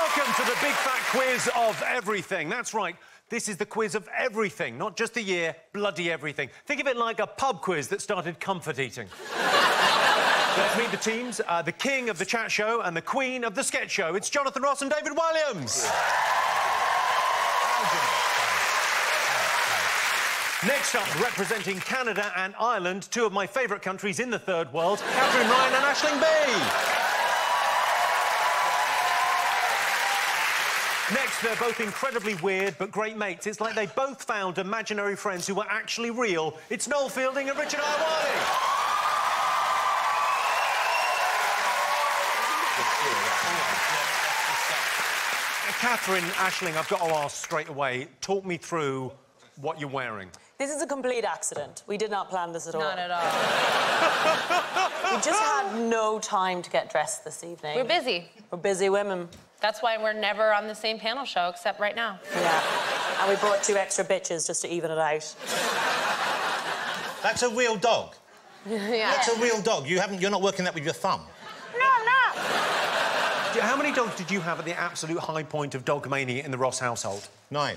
Welcome to the big fat quiz of everything. That's right. This is the quiz of everything, not just the year, bloody everything. Think of it like a pub quiz that started comfort eating. Let's meet the teams. The king of the chat show and the queen of the sketch show. It's Jonathan, Ross and David Walliams. Next up, representing Canada and Ireland, two of my favourite countries in the third world, Katherine Ryan and Aisling Bea. Next, they're both incredibly weird but great mates. It's like they both found imaginary friends who were actually real. It's Noel Fielding and Richard Ayoade. Katherine, Aisling, I've got to ask straight away, talk me through what you're wearing. This is a complete accident. We did not plan this at all. Not at all. We just had no time to get dressed this evening. We're busy. We're busy women. That's why we're never on the same panel show, except right now. Yeah. And we brought 2 extra bitches just to even it out. That's a real dog. Yeah. That's a real dog. You're not working that with your thumb. No, I'm not. How many dogs did you have at the absolute high point of dog mania in the Ross household? 9.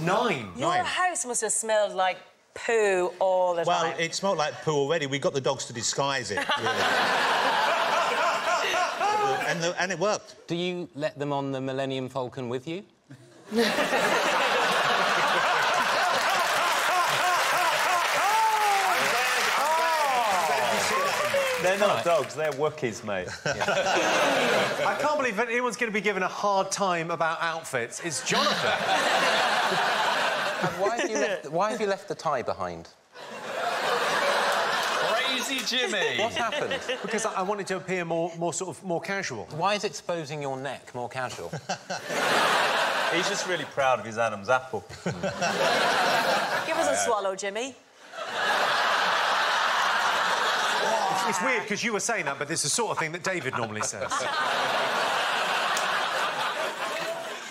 9? Your house must have smelled like poo all the time. Well, it smelled like poo already. We got the dogs to disguise it, really. and it worked. Do you let them on the Millennium Falcon with you? They're not dogs, they're Wookiees, mate. I can't believe that anyone's going to be given a hard time about outfits. It's Jonathan. And why have you left the tie behind? Crazy Jimmy! What happened? Because I wanted to appear more casual. Why is exposing your neck more casual? He's just really proud of his Adam's apple. Give us a swallow, Jimmy. It's weird because you were saying that, but it's the sort of thing that David normally says.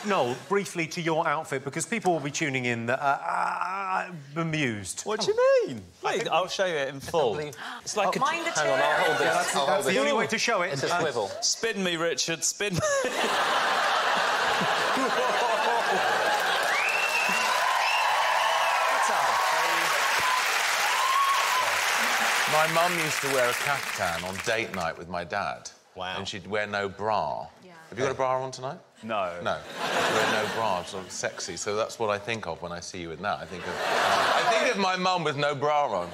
Noel, briefly to your outfit, because people will be tuning in that are bemused. What do you mean? I'll show you it in full. It's like a... Mind the chair. Hang on, I'll hold this. That's the only way to show it. It's a swivel. Spin me, Richard, spin me. My mum used to wear a caftan on date night with my dad. Wow. And she'd wear no bra. Yeah. Have you got a bra on tonight? No. No. She'd wear no bra, sort of sexy. So that's what I think of when I see you in that. I think of my mum with no bra on.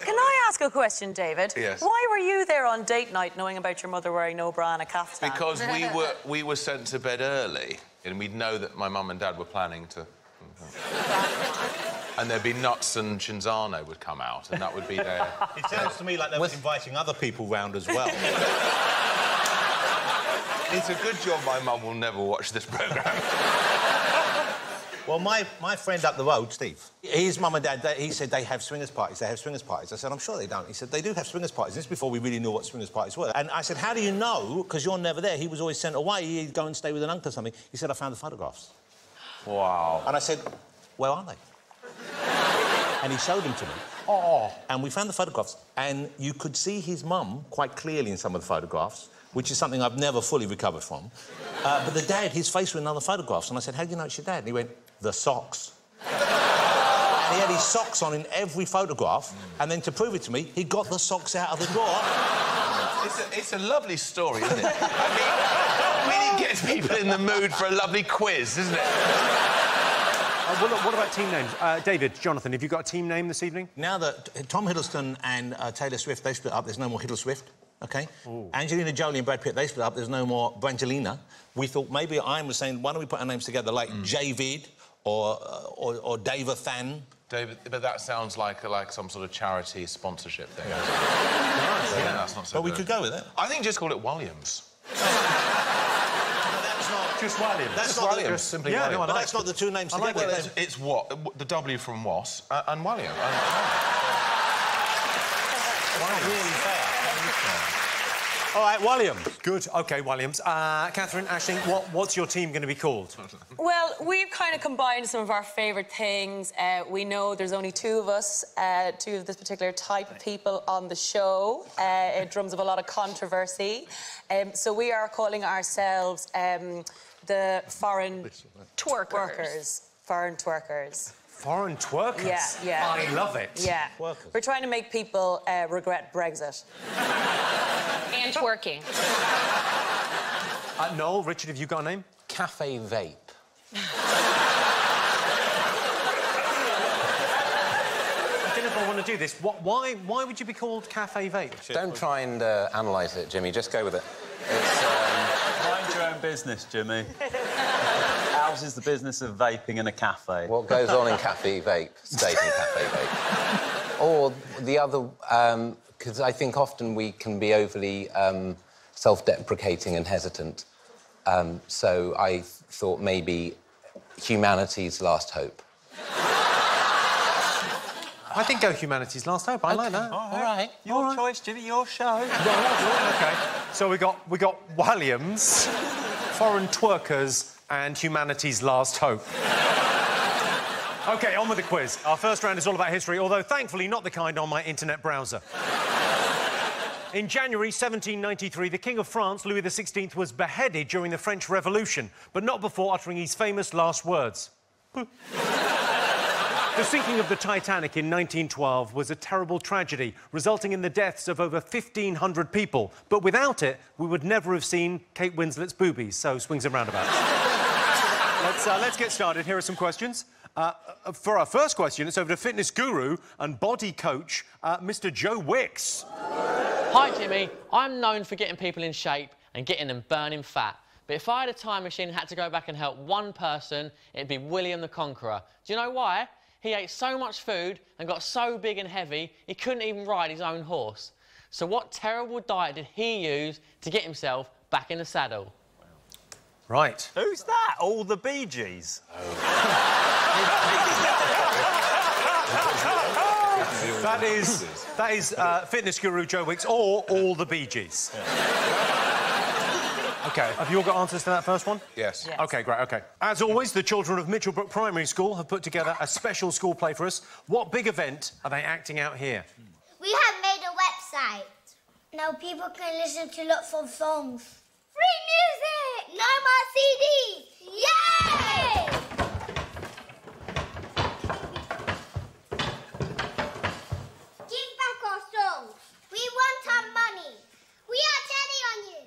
Can I ask a question, David? Yes. Why were you there on date night knowing about your mother wearing no bra and a caftan? Because we were sent to bed early, and we'd know that my mum and dad were planning to... And there'd be Nuts and Chinzano would come out, and that would be their... It sounds to me like they were inviting other people round as well. It's a good job my mum will never watch this programme. Well, my friend up the road, Steve, his mum and dad, he said they have swingers parties. They have swingers parties. I said, I'm sure they don't. He said, they do have swingers parties. This is before we really knew what swingers parties were. And I said, how do you know? Because you're never there. He was always sent away. He'd go and stay with an uncle or something. He said, I found the photographs. Wow. And I said, where are they? And he showed them to me. Oh. And we found the photographs, and you could see his mum quite clearly in some of the photographs, which is something I've never fully recovered from. But the dad, his face was in other photographs, and I said, how do you know it's your dad? And he went, the socks. And he had his socks on in every photograph, and then to prove it to me, he got the socks out of the drawer. It's a lovely story, isn't it? I mean, it gets people in the mood for a lovely quiz, isn't it? What about team names? David, Jonathan, have you got a team name this evening? Now that Tom Hiddleston and Taylor Swift, they split up, there's no more Hiddle Swift, OK? Ooh. Angelina Jolie and Brad Pitt, they split up, there's no more Brangelina. We thought maybe I was saying, why don't we put our names together, like Javid or Davathan? David, but that sounds like some sort of charity sponsorship thing. Yeah, that's not so But we good. could go with it. I think just call it Walliams. Just Walliams. That's just not Walliams, the, simply yeah, Walliams. No, but that's not the two names together. Well, it's what? The W from Was and Walliams. Wow, really fair. All right, Walliams. Good. OK, Walliams. Katherine, Aisling, what's your team going to be called? Well, we've kind of combined some of our favourite things. We know there's only two of us, two of this particular type of people on the show. It drums of a lot of controversy. So we are calling ourselves the foreign twerkers. Foreign twerkers. Foreign twerkers? Yeah, yeah. I love it. Yeah. Twerkers. We're trying to make people regret Brexit. And twerking. Noel, Richard, have you got a name? Cafe vape. I don't know if I want to do this. Why would you be called Cafe Vape? Don't try and analyse it, Jimmy. Just go with it. It's, Mind your own business, Jimmy. Ours is the business of vaping in a cafe. what goes on in cafe vape stays in cafe vape. Or the other, because I think often we can be overly self-deprecating and hesitant. So I thought maybe humanity's last hope. I think go humanity's last hope. I like that. All right. Your choice, Jimmy, your show. OK. So we got Walliams, foreign twerkers, and humanity's last hope. OK, on with the quiz. Our first round is all about history, although thankfully not the kind on my internet browser. In January 1793, the King of France, Louis XVI, was beheaded during the French Revolution, but not before uttering his famous last words. The sinking of the Titanic in 1912 was a terrible tragedy, resulting in the deaths of over 1,500 people. But without it, we would never have seen Kate Winslet's boobies, so swings and roundabouts. Let's get started. Here are some questions. For our first question, it's over to fitness guru and body coach, Mr. Joe Wicks. Hi, Jimmy. I'm known for getting people in shape and getting them burning fat. But if I had a time machine and had to go back and help one person, it'd be William the Conqueror. Do you know why? He ate so much food and got so big and heavy, he couldn't even ride his own horse. So what terrible diet did he use to get himself back in the saddle? Right. Who's that? All the Bee Gees? That is fitness guru Joe Wicks or all the Bee Gees. OK, have you all got answers to that first one? Yes. OK, great, OK. As always, the children of Mitchellbrook Primary School have put together a special school play for us. What big event are they acting out here? We have made a website. Now people can listen to lots of songs. Free music! No more CDs! Yay! Give back our songs. We want our money. We are telling on you.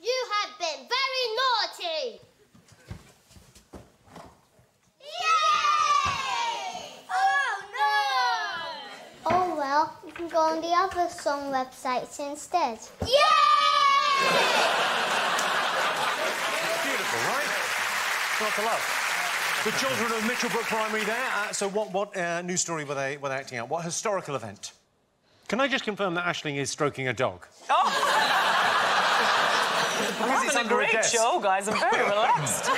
You have been very naughty. Yay! Oh, no! Oh, well, you can go on the other song websites instead. Yay! Beautiful, right? Not to love. The children of Mitchellbrook Primary there. So what news story were they acting out? What historical event? Can I just confirm that Aisling is stroking a dog? Oh! Because I'm it's having a under a great desk. show, guys. I'm very relaxed.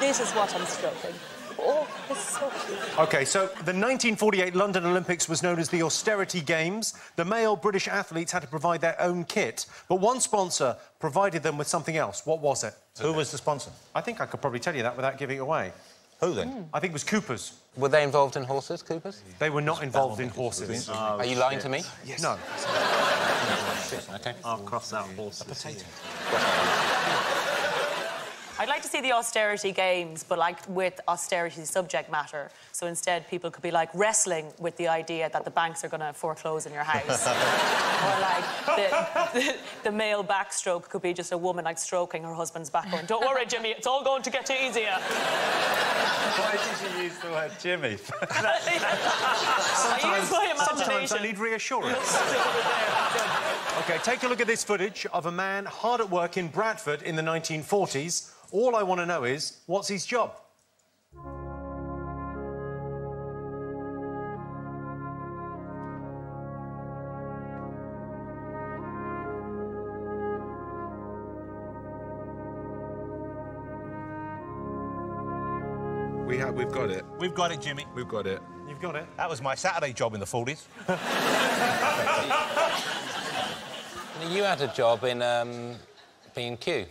This is what I'm stroking. Oh, this is so cute. OK, so the 1948 London Olympics was known as the Austerity Games. The male British athletes had to provide their own kit, but one sponsor provided them with something else. What was it? Who was the sponsor? I think I could probably tell you that without giving it away. Who then? I think it was Cooper's. Were they involved in horses, Coopers? They were not involved in horses. Are you lying to me? Yes. No. OK. I'll cross out horses. I'd like to see the austerity games, but like with austerity subject matter. So instead, people could be like wrestling with the idea that the banks are going to foreclose in your house. Or like the male backstroke could be just a woman like stroking her husband's back going, "Don't worry, Jimmy, it's all going to get easier." Why did you use the word Jimmy? I use my imagination. Sometimes I need reassurance. OK, take a look at this footage of a man hard at work in Bradford in the 1940s. All I want to know is, what's his job? We've got it. We've got it, Jimmy. We've got it. You've Got it. That was my Saturday job in the 40s. You had a job in B&Q.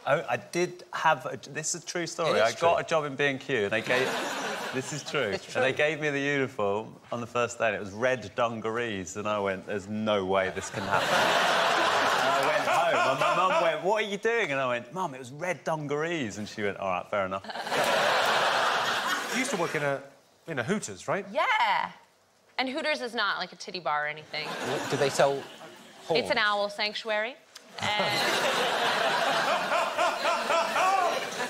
Oh, I did have... This is a true story. I got a job in B&Q and they gave... This is true. It's true. And they gave me the uniform on the first day and it was red dungarees and I went, there's no way this can happen. And I went home and my mum went, what are you doing? And I went, Mum, it was red dungarees. And she went, all right, fair enough. You used to work in a Hooters, right? Yeah. And Hooters is not like a titty bar or anything. Do they sell horns? It's an owl sanctuary. And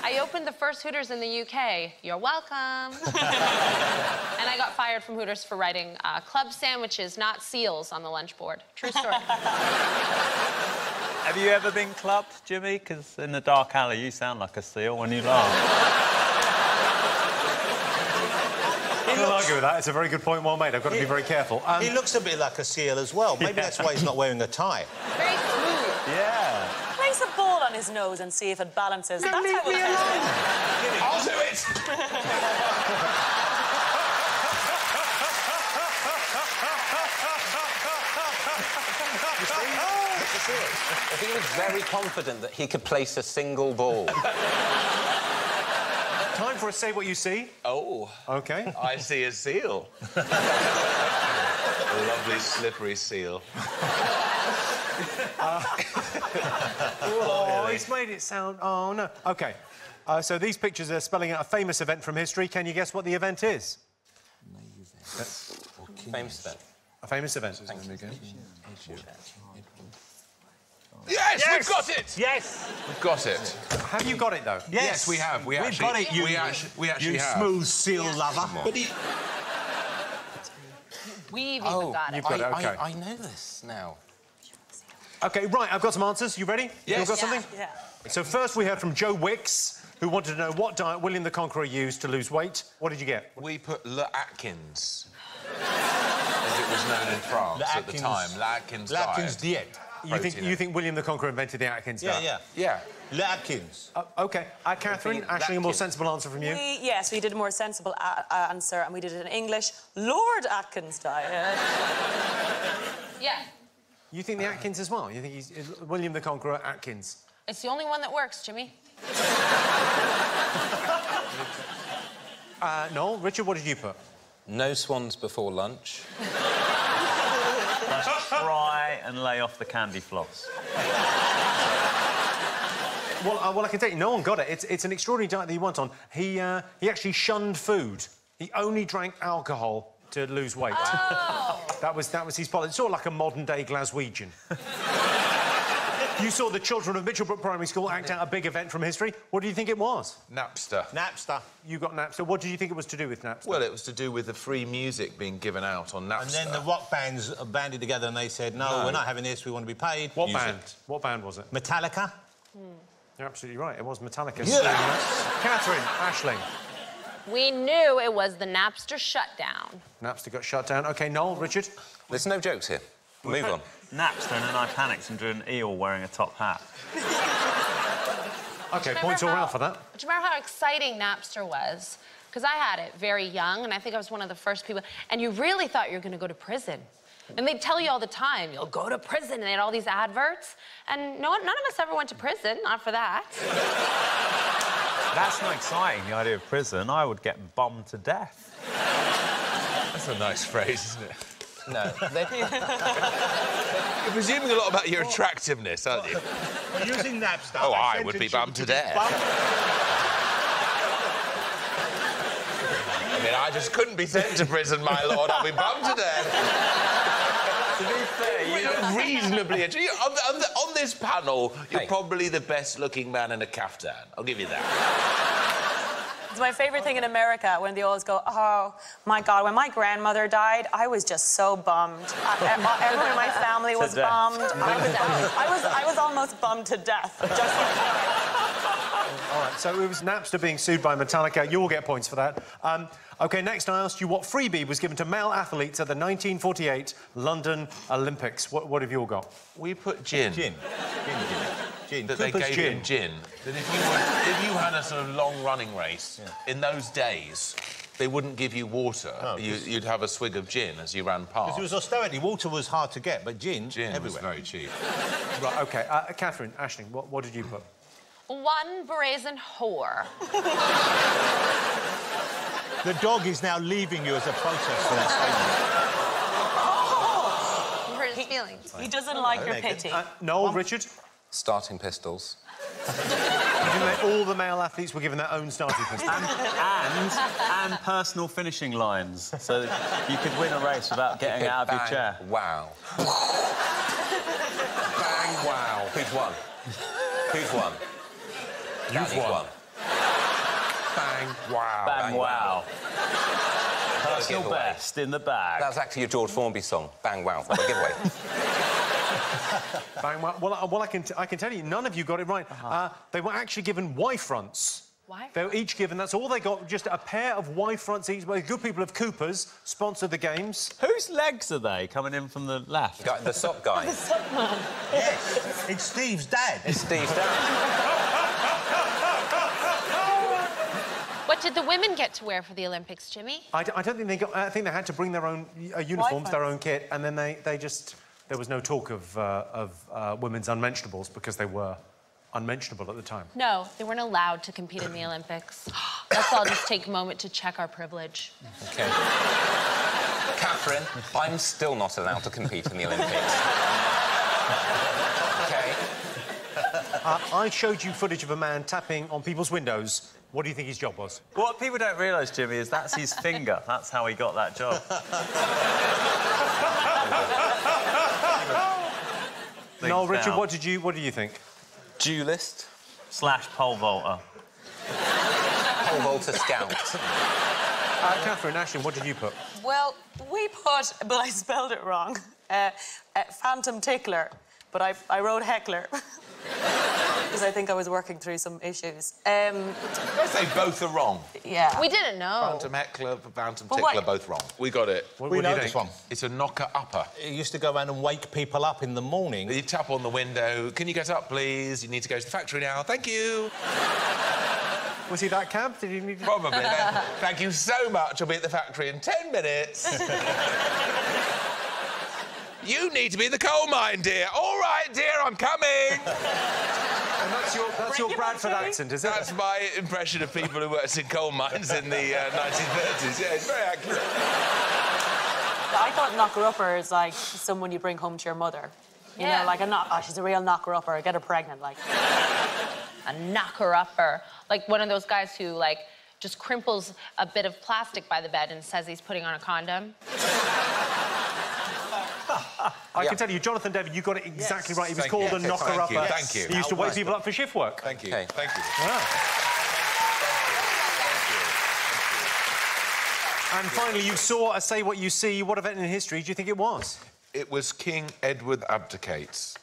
I opened the first Hooters in the UK. You're welcome. And I got fired from Hooters for writing club sandwiches, not seals, on the lunch board. True story. Have you ever been clubbed, Jimmy? Because in the dark alley, you sound like a seal when you laugh. I can't argue with that. It's a very good point, well made. I've got to be very careful. He looks a bit like a seal as well. Maybe that's why he's not wearing a tie. Very smooth. Yeah. Place a ball on his nose and see if it balances. No, leave me alone! I'll do it! He was very confident that he could place a single ball. Time for a Say What You See. Oh. OK. I see a seal. A lovely, slippery seal. Oh, he's made it sound... Oh, no. OK. So these pictures are spelling out a famous event from history. Can you guess what the event is? Famous event. A famous event. Yes, we've got it! Yes! We've got it. Have you got it, though? Yes, we have. We actually, got it, you, we actually you have. smooth seal lover. But We've even got it. You've got it, OK. I know this now. OK, right, I've got some answers. You ready? Yes. You've got something? Yeah. So first we heard from Joe Wicks, who wanted to know what diet William the Conqueror used to lose weight. What did you get? We put Le Atkins, as it was known in France at the time. Le Atkins diet. Atkins diet. You think William the Conqueror invented the Atkins diet? Yeah. Le Atkins. OK. Catherine, Aisling, a more sensible answer from you? Yes, we did a more sensible answer, and we did it in English. Lord Atkins diet. Yeah. You think the Atkins as well? You think he's William the Conqueror Atkins? It's the only one that works, Jimmy. Noel, Richard, what did you put? No swans before lunch. Try and lay off the candy floss. Well, I can tell you, no one got it. It's an extraordinary diet that he went on. He actually shunned food. He only drank alcohol to lose weight. Oh. That was his policy. Sort of like a modern-day Glaswegian. You saw the children of Mitchellbrook Primary School act out a big event from history. What do you think it was? Napster. Napster. You got Napster. What did you think it was to do with Napster? Well, it was to do with the free music being given out on Napster. And then the rock bands banded together and they said, no, we're not having this, we want to be paid. What band? What band was it? Metallica. You're absolutely right. It was Metallica. Yes. Catherine, Aisling. We knew it was the Napster shutdown. Napster got shut down. OK, Noel, Richard? There's no jokes here. Move on. Napster, and then I panicked and drew an eel wearing a top hat. OK, points all round for that. Do you remember how exciting Napster was? Because I had it very young, and I think I was one of the first people. And you really thought you were going to go to prison. And they'd tell you all the time, you'll go to prison, and they had all these adverts. And none of us ever went to prison, not for that. That's not exciting, the idea of prison. I would get bummed to death. That's a nice phrase, isn't it? No. You're presuming a lot about your attractiveness, aren't you? Using Napster. Oh, I would be bummed to death. I mean, I just couldn't be sent to prison, my lord. I'll be bummed to death. To be fair, You look reasonably... On this panel, you're Hey. probably the best-looking man in a caftan. I'll give you that. It's my favourite thing in America when they always go, oh, my God, when my grandmother died, I was just so bummed. Everyone in my family was death. bummed. I was almost bummed to death. Just like All right, so it was Napster being sued by Metallica. You all get points for that. OK, next I asked you what freebie was given to male athletes at the 1948 London Olympics. What have you all got? We put gin. Gin. Gin. That they Cooper's gave gin. in gin. That if you had a sort of long running race in those days, they wouldn't give you water. Oh, You'd have a swig of gin as you ran past. Because it was austerity. Water was hard to get, but gin everywhere. Was very cheap. Right, OK. Katherine, Aisling, what did you put? One brazen whore. The dog is now leaving you as a protest for that statement. You hurt his feelings. He doesn't like your pity. Noel, Richard? Starting pistols. All the male athletes were given their own starting pistol. and personal finishing lines, so that you could win a race without getting out of your chair. Wow. Bang, wow. Who's won? Who's won? You've won. Bang, wow. Bang, wow. Personal Giveaway. best in the bag. That's actually a George Formby song. Bang, wow. What a giveaway. Bang, well, I can tell you, none of you got it right. They were actually given Y-fronts. Why? They were each given, that's all they got, just a pair of Y-fronts each. Well, the good people of Cooper's sponsored the games. Whose legs are they coming in from the left? The sock guy. The sock man. Yes, it's Steve's dad. It's Steve's dad. What did the women get to wear for the Olympics, Jimmy? I don't think they got... I think they had to bring their own uniforms, their own kit, and then they just... There was no talk of women's unmentionables because they were unmentionable at the time. No, they weren't allowed to compete in the Olympics. Let's all just take a moment to check our privilege. OK. Katherine, I'm still not allowed to compete in the Olympics. OK? I showed you footage of a man tapping on people's windows. What do you think his job was? What people don't realise, Jimmy, is that's his finger. That's how he got that job. Noel, Richard, what do you think? Duelist / pole vaulter. Pole vaulter scout. Katherine, Aisling, what did you put? Well, we put, but I spelled it wrong, phantom tickler, but I wrote heckler. Because I think I was working through some issues. I say both are wrong. Yeah. We didn't know. Phantom heckler, phantom tickler, both wrong. We got it. We know this one. It's a knocker-upper. It used to go around and wake people up in the morning. You tap on the window. Can you get up, please? You need to go to the factory now. Thank you. Was he that cab? Did you need to... Probably. Thank you so much. I'll be at the factory in 10 minutes. You need to be in the coal mine, dear. All right, dear, I'm coming. And that's your Bradford accent, is it? That's my impression of people who worked in coal mines in the 1930s. Yeah, it's very accurate. I thought knocker-upper is like someone you bring home to your mother. You know, like she's a real knocker-upper. Get her pregnant, like. A knocker-upper. Like one of those guys who, like, just crimples a bit of plastic by the bed and says he's putting on a condom. I can tell you, Jonathan David, you got it exactly right. He was called a knocker-upper. Thank you. He used to wake people up for shift work. Thank you. Okay. Thank you. And finally, you saw a Say What You See. What event in history do you think it was? It was King Edward abdicates.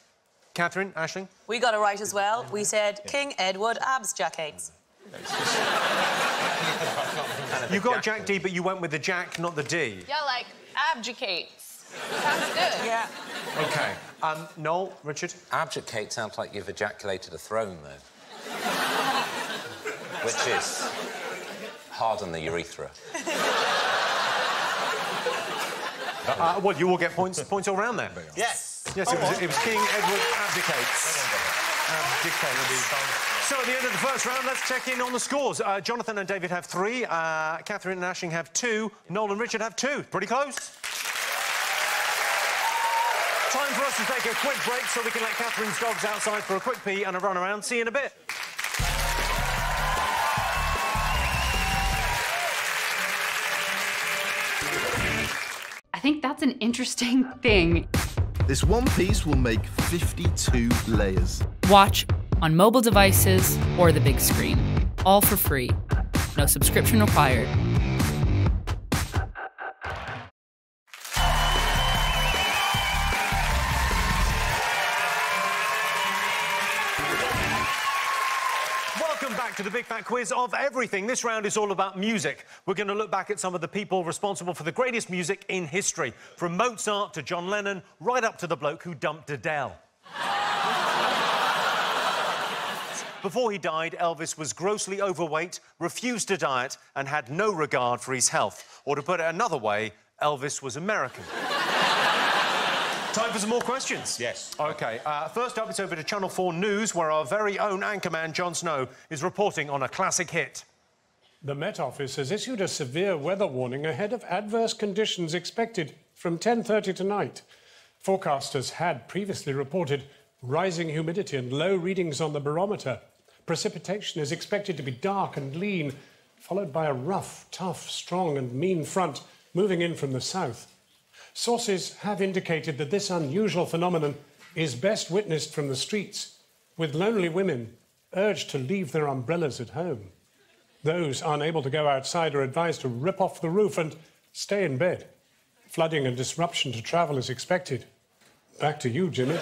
Katherine, Aisling? We got it right as well. We said King Edward abdicates. You got Jack D, but you went with the Jack, not the D. Yeah, like, abdicates. Sounds good. Yeah. OK. Noel, Richard? Abdicate sounds like you've ejaculated a throne, though. Which is hard on the urethra. Well, you will get points all round there. Yes. Yes, it was King Edward abdicates. So at the end of the first round, let's check in on the scores. Jonathan and David have 3. Katherine and Aisling have 2. Noel and Richard have 2. Pretty close. Time for us to take a quick break so we can let Catherine's dogs outside for a quick pee and a run around. See you in a bit. I think that's an interesting thing. This one piece will make 52 layers. Watch on mobile devices or the big screen. All for free. No subscription required. Welcome back to the Big Fat Quiz of Everything. This round is all about music. We're going to look back at some of the people responsible for the greatest music in history, from Mozart to John Lennon, right up to the bloke who dumped Adele. Before he died, Elvis was grossly overweight, refused to diet, and had no regard for his health. Or to put it another way, Elvis was American. Time for some more questions. Yes. OK, first up, it's over to Channel 4 News, where our very own anchorman, Jon Snow, is reporting on a classic hit. The Met Office has issued a severe weather warning ahead of adverse conditions expected from 10:30 tonight. Forecasters had previously reported rising humidity and low readings on the barometer. Precipitation is expected to be dark and lean, followed by a rough, tough, strong and mean front moving in from the south. Sources have indicated that this unusual phenomenon is best witnessed from the streets, with lonely women urged to leave their umbrellas at home. Those unable to go outside are advised to rip off the roof and stay in bed. Flooding and disruption to travel is expected. Back to you, Jimmy.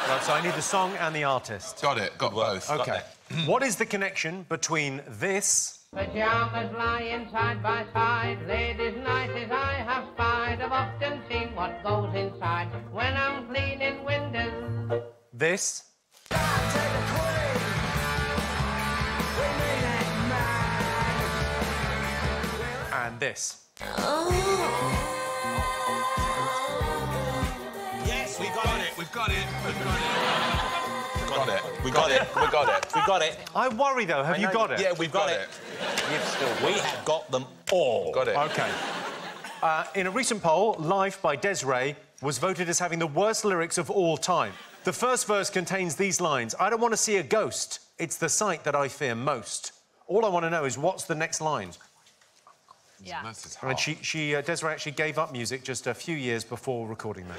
Right, so I need the song and the artist. Got it. Got both. OK. What is the connection between this... Pajamas lying side by side, ladies' nighties I have spied. I've often seen what goes inside when I'm cleaning windows. This... and this. Yes, we got it. We've got it. We've got it. Got it. We got it. We got it. We got it. I worry, though. Have you got it? Yeah, we've got it. We have got them all. Got it. OK. In a recent poll, Life by Des'ree was voted as having the worst lyrics of all time. The first verse contains these lines: I don't want to see a ghost. It's the sight that I fear most. All I want to know is what's the next line. Yeah. And Des'ree actually gave up music just a few years before recording that.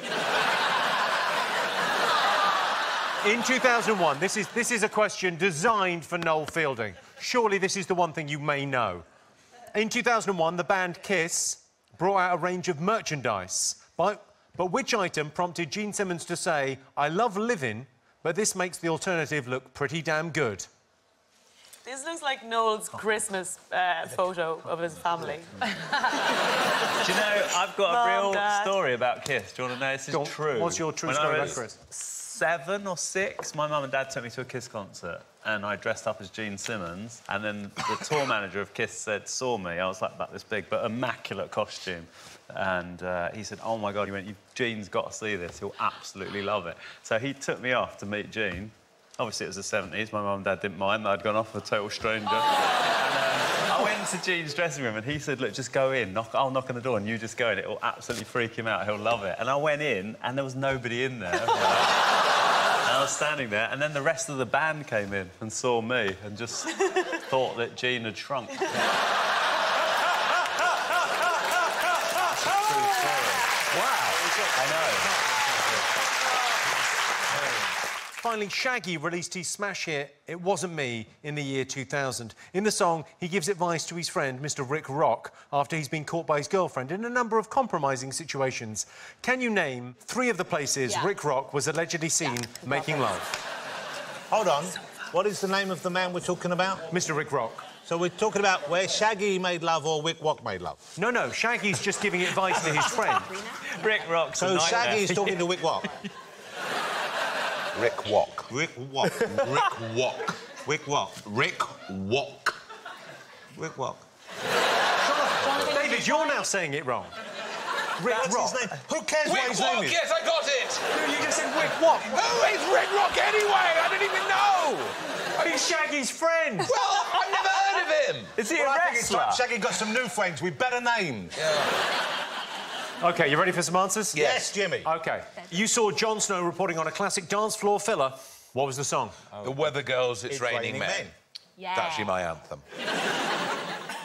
In 2001, this is a question designed for Noel Fielding. Surely this is the one thing you may know. In 2001, the band Kiss brought out a range of merchandise. But which item prompted Gene Simmons to say, I love living, but this makes the alternative look pretty damn good? This looks like Noel's Christmas photo of his family. Do you know, I've got a real story about Kiss. Do you want to know? This is true. What's your true story about Chris? 7 or 6, my mum and dad took me to a Kiss concert, and I dressed up as Gene Simmons, and then the tour manager of Kiss saw me, I was like about this big, but immaculate costume, and he said, oh my God, he went, Gene's got to see this, he'll absolutely love it. So he took me off to meet Gene. Obviously, it was the 70s. My mum and dad didn't mind. I'd gone off with a total stranger. And, I went to Gene's dressing room, and he said, look, just go in. I'll knock on the door, and you just go in. It'll absolutely freak him out. He'll love it. And I went in, and there was nobody in there. And I was standing there, and then the rest of the band came in and saw me and just thought that Gene had shrunk. That's a true story. Wow. I know. Finally, Shaggy released his smash hit, It Wasn't Me, in the year 2000. In the song, he gives advice to his friend, Mr. Rick Rock, after he's been caught by his girlfriend in a number of compromising situations. Can you name 3 of the places Rick Rock was allegedly seen making love? Hold on. What is the name of the man we're talking about? Mr. Rick Rock. So we're talking about where Shaggy made love or Rick Rock made love? No, Shaggy's just giving advice to his friend. Rick Rock's a nightmare. So Shaggy's talking to Rick Rock? Rick Walk. Rick Walk. Rick Walk. Rick Walk. Rick Walk. Rick Walk. David, you're now saying it wrong. Rick Rock. His name. Who cares what Rick his Walk, name is? yes, I got it! No, you just said Rick Rock. Who is Rick Rock anyway? I didn't even know! He's Shaggy's friend. Well, I've never heard of him! Is he a I think it's wrestler? time Shaggy got some new friends with better names. OK, you ready for some answers? Yes, Jimmy. OK. You saw Jon Snow reporting on a classic dance floor filler. What was the song? The Weather Girls, It's Raining Men. Yeah. It's actually my anthem.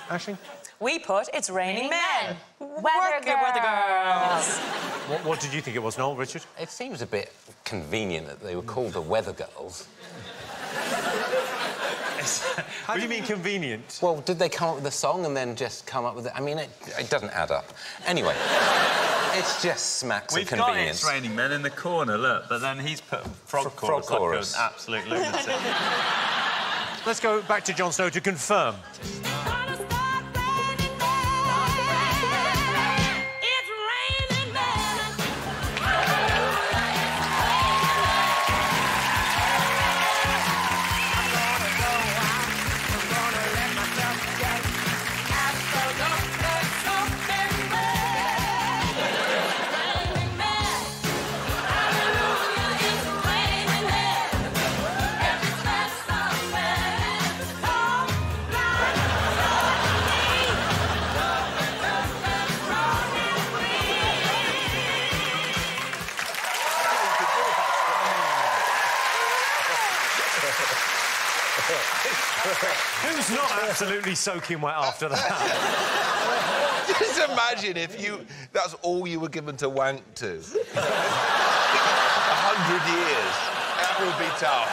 Aisling? We put It's Raining Men. Weather Girls. What did you think it was, Noel, Richard? It seems a bit convenient that they were called the Weather Girls. How do you mean convenient? Well, did they come up with a song and then just come up with it? I mean, it doesn't add up. Anyway, it's just smacks of convenience. We've got It's Raining Men in the corner, look, but then he's put frog chorus like an absolute lunatic. Let's go back to Jon Snow to confirm. Who's not absolutely soaking wet after that? Just imagine if that's all you were given to wank to. 100 years. That would be tough.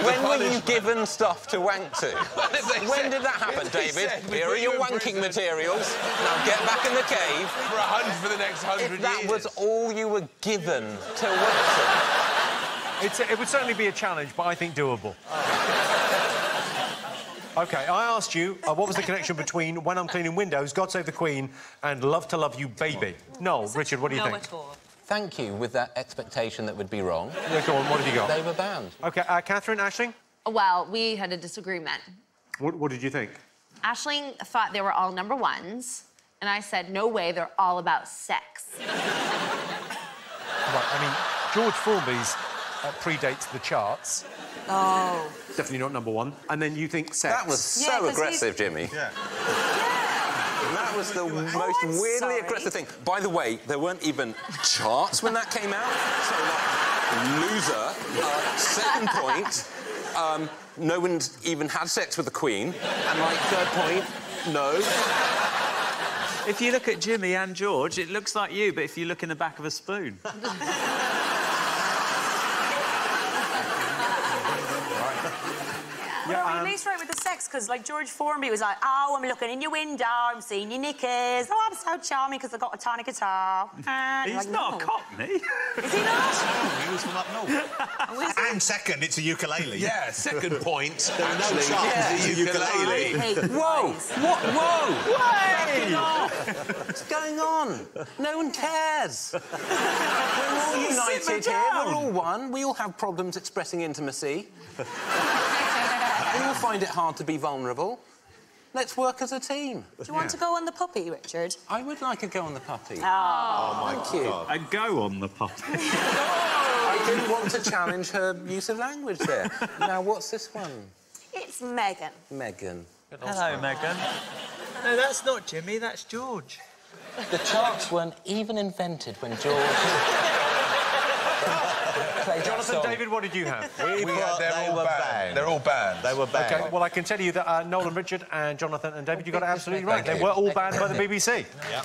When were you given stuff to wank to? When did that happen, David? Here are your wanking materials. Now get back in the cave. For the next 100 years. If that was all you were given to wank to. It would certainly be a challenge, but I think doable. OK, I asked you what was the connection between When I'm Cleaning Windows, God Save the Queen, and Love to Love You, Baby. Noel, Richard, what do you think? No at all. Thank you, with that expectation that would be wrong. Yeah, go on, what have you got? They were banned. OK, Katherine, Aisling? Well, we had a disagreement. What did you think? Aisling thought they were all number ones, and I said, no way, they're all about sex. Right, I mean, George Formby's predates the charts. Oh. Definitely not number one. And then you think sex. That was so aggressive, Jimmy. Yeah. That was the most weirdly aggressive thing. By the way, there weren't even charts when that came out. So, like, loser, second point, no one's even had sex with the Queen. And, like, third point, no. If you look at Jimmy and George, it looks like you, but if you look in the back of a spoon. At least right with the sex, because like George Formby was like, oh, I'm looking in your window, I'm seeing your knickers. Oh, I'm so charming because I've got a tonic guitar. He's like, not no. a Cockney. Is he not? He was from up north. And second, it's a ukulele. Yeah, second point. There are no charts. Yeah, It's a ukulele. Whoa! Whoa! Hey! What's going on? No one cares. We're all united here. We're all one. We all have problems expressing intimacy. We all find it hard to be vulnerable. Let's work as a team. Do you want to go on the puppy, Richard? I would like a go on the puppy. Oh, my God. A go on the puppy. I didn't want to challenge her use of language there. Now, what's this one? It's Megan. Megan. Hello, Megan. No, that's not Jimmy, that's George. The charts weren't even invented when George played Jonathan, David, what did you have? They're all banned. They're all banned. They were banned. OK, well, I can tell you that Noel and Richard and Jonathan and David, you got it absolutely right. They were all banned by the BBC. Yeah.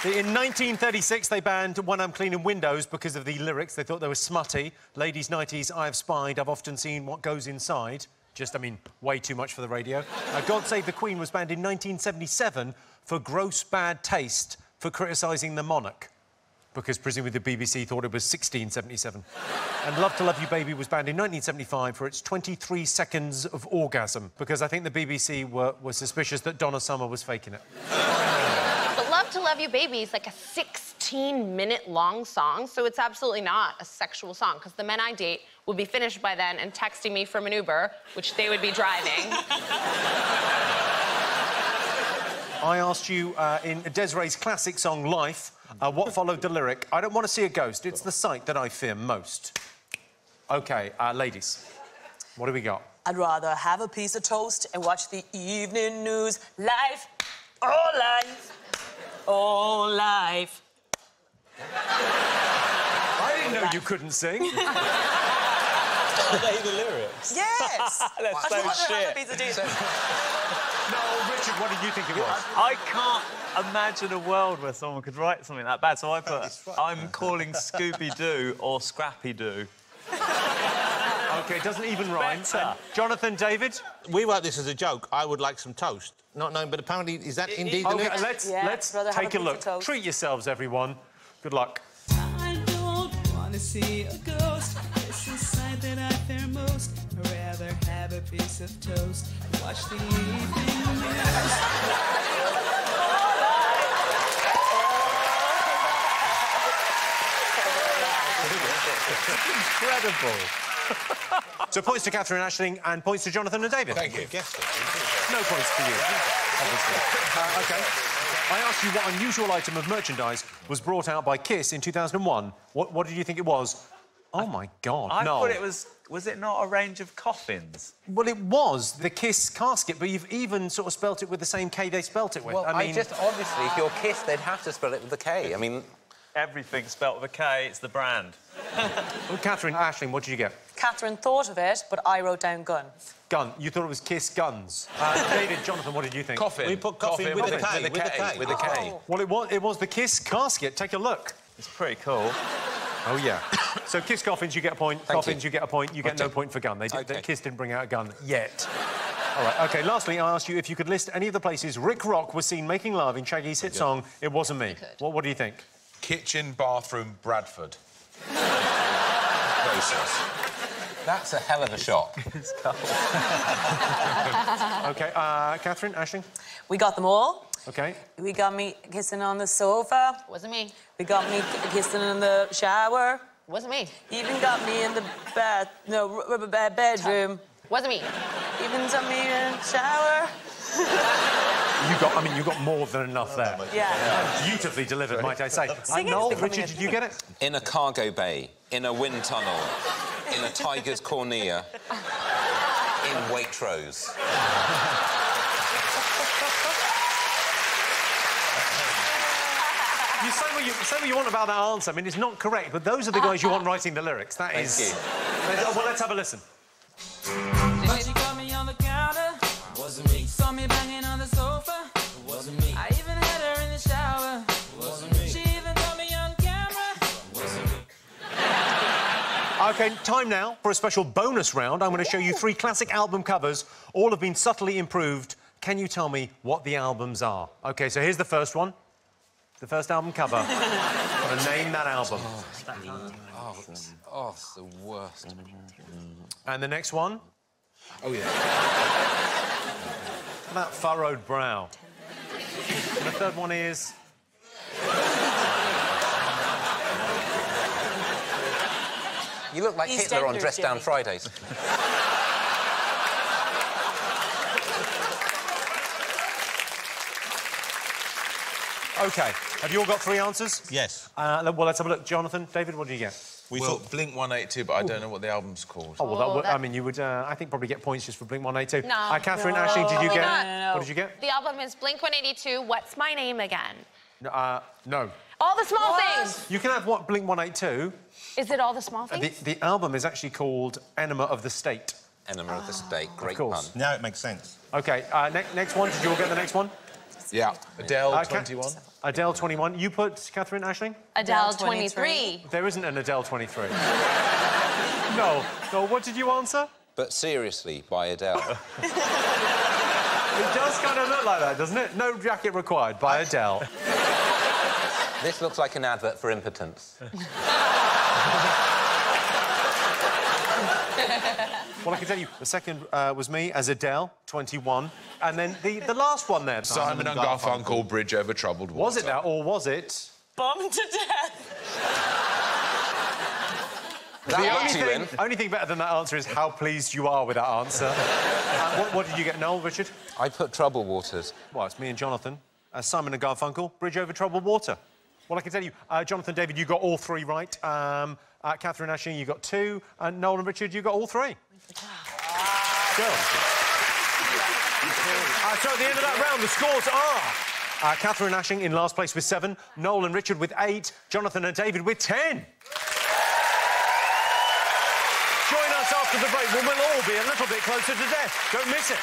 In 1936, they banned When I'm Cleaning Windows because of the lyrics. They thought they were smutty. Ladies' nighties, I have spied. I've often seen what goes inside. Just, I mean, way too much for the radio. God Save the Queen was banned in 1977 for gross bad taste for criticising the monarch, because presumably the BBC thought it was 1677. And Love to Love You, Baby was banned in 1975 for its 23 seconds of orgasm, because I think the BBC were suspicious that Donna Summer was faking it. But Love to Love You, Baby is like a 16-minute-long song, so it's absolutely not a sexual song, because the men I date would be finished by then and texting me from an Uber, which they would be driving. I asked you in Desiree's classic song, Life, what followed the lyric, I don't want to see a ghost, it's the sight that I fear most. OK, ladies, what do we got? I'd rather have a piece of toast and watch the evening news. Life, oh life, oh life. I didn't know you couldn't sing. Are they the lyrics? Yes! That's so shit. No, Richard, what did you think it was? I can't imagine a world where someone could write something that bad, so I put, I'm calling Scooby-Doo or Scrappy-Doo. OK, it doesn't even rhyme. Jonathan, David? We wrote this as a joke. I would like some toast. Not known, but apparently, is that indeed the lyrics? Let's take a look. Treat yourselves, everyone. Good luck. I don't want to see a ghost. It's the sight that I fear most. I'd rather have a piece of toast and watch the evening news. Incredible. So points to Katherine and Aisling and points to Jonathan and David. Thank you. No points for you, obviously. OK. I asked you what unusual item of merchandise was brought out by Kiss in 2001. What did you think it was? Oh, my God, I no. thought it was it not a range of coffins? Well, it was the Kiss casket, but you've even sort of spelt it with the same K they spelt it with. Well, I mean... obviously, if you're Kiss, they'd have to spell it with a K. I mean, Everything spelt with a K, it's the brand. Well, Katherine, Aisling, what did you get? Catherine thought of it, but I wrote down gun. Gun. You thought it was Kiss Guns. David, Jonathan, what did you think? Coffin. We put coffin with a K. With a K. Well, it was the Kiss casket. Take a look. It's pretty cool. Oh, yeah. So Kiss coffins, you get a point. Coffins, you get a point. You get no point for gun. The Kiss didn't bring out a gun yet. All right, OK, lastly, I asked you if you could list any of the places Rick Rock was seen making love in Shaggy's hit song, It Wasn't Me. What do you think? Kitchen, bathroom, Bradford. That's a hell of a shot. OK, Katherine, Aisling? We got them all. OK. We got me kissing on the sofa. Wasn't me. We got me kissing in the shower. Wasn't me. Even got me in the bedroom. Wasn't me. Even got me in the shower. You got more than enough there. Yeah. Beautifully delivered, might I say. Noel, Richard, did you get it? In a cargo bay, in a wind tunnel, in a tiger's cornea, in Waitrose. You say what you want about that answer. I mean, it's not correct, but those are the guys you want writing the lyrics. That is... Thank you. Well, let's have a listen. She got me on the counter. Wasn't me. Saw me banging on the sofa. Wasn't me. I even had her in the shower. Wasn't me. She even got me on camera. Wasn't me. OK, time now for a special bonus round. I'm going to show you 3 classic album covers. All have been subtly improved. Can you tell me what the albums are? OK, so here's the first one. The first album cover. Got to name that album. It's the worst. And the next one? Oh, yeah. That furrowed brow. And the third one is... You look like Hitler on Dress Down Fridays. OK, have you all got 3 answers? Yes. Well, let's have a look. Jonathan, David, what did you get? We thought Blink 182, but I don't know what the album's called. Oh, well, I mean, you would, I think, probably get points just for Blink 182. No. Catherine, Aisling, did you get... No. What did you get? The album is Blink-182, What's My Name Again? No. All the small things! You can have what, Blink 182. Is it all the small things? The album is actually called Enema of the State. Enema of the State, great of pun. course. Now it makes sense. OK, next one. Did you all get the next one? Yeah. Adele, 21. Adele, 21. You put, Catherine, Aisling? Adele, 23. There isn't an Adele, 23. No, what did you answer? But seriously, by Adele. It does kind of look like that, doesn't it? No jacket required, by Adele. This looks like an advert for impotence. Well, I can tell you, the second was me as Adele, 21. And then the last one there. Simon and Garfunkel, Bridge Over Troubled Water. Was it that, or was it... Bummed to death. The only thing better than that answer is how pleased you are with that answer. What did you get, Noel, Richard? I put Troubled Waters. Well, it's me and Jonathan. Simon and Garfunkel, Bridge Over Troubled Water. Well, I can tell you, Jonathan, David, you got all 3 right. Catherine, Aisling, you got 2. And Noel and Richard, you got all 3. Good. So at the end of that round, the scores are... Catherine Aisling in last place with 7, Noel and Richard with 8, Jonathan and David with 10. Join us after the break when we'll all be a little bit closer to death. Don't miss it.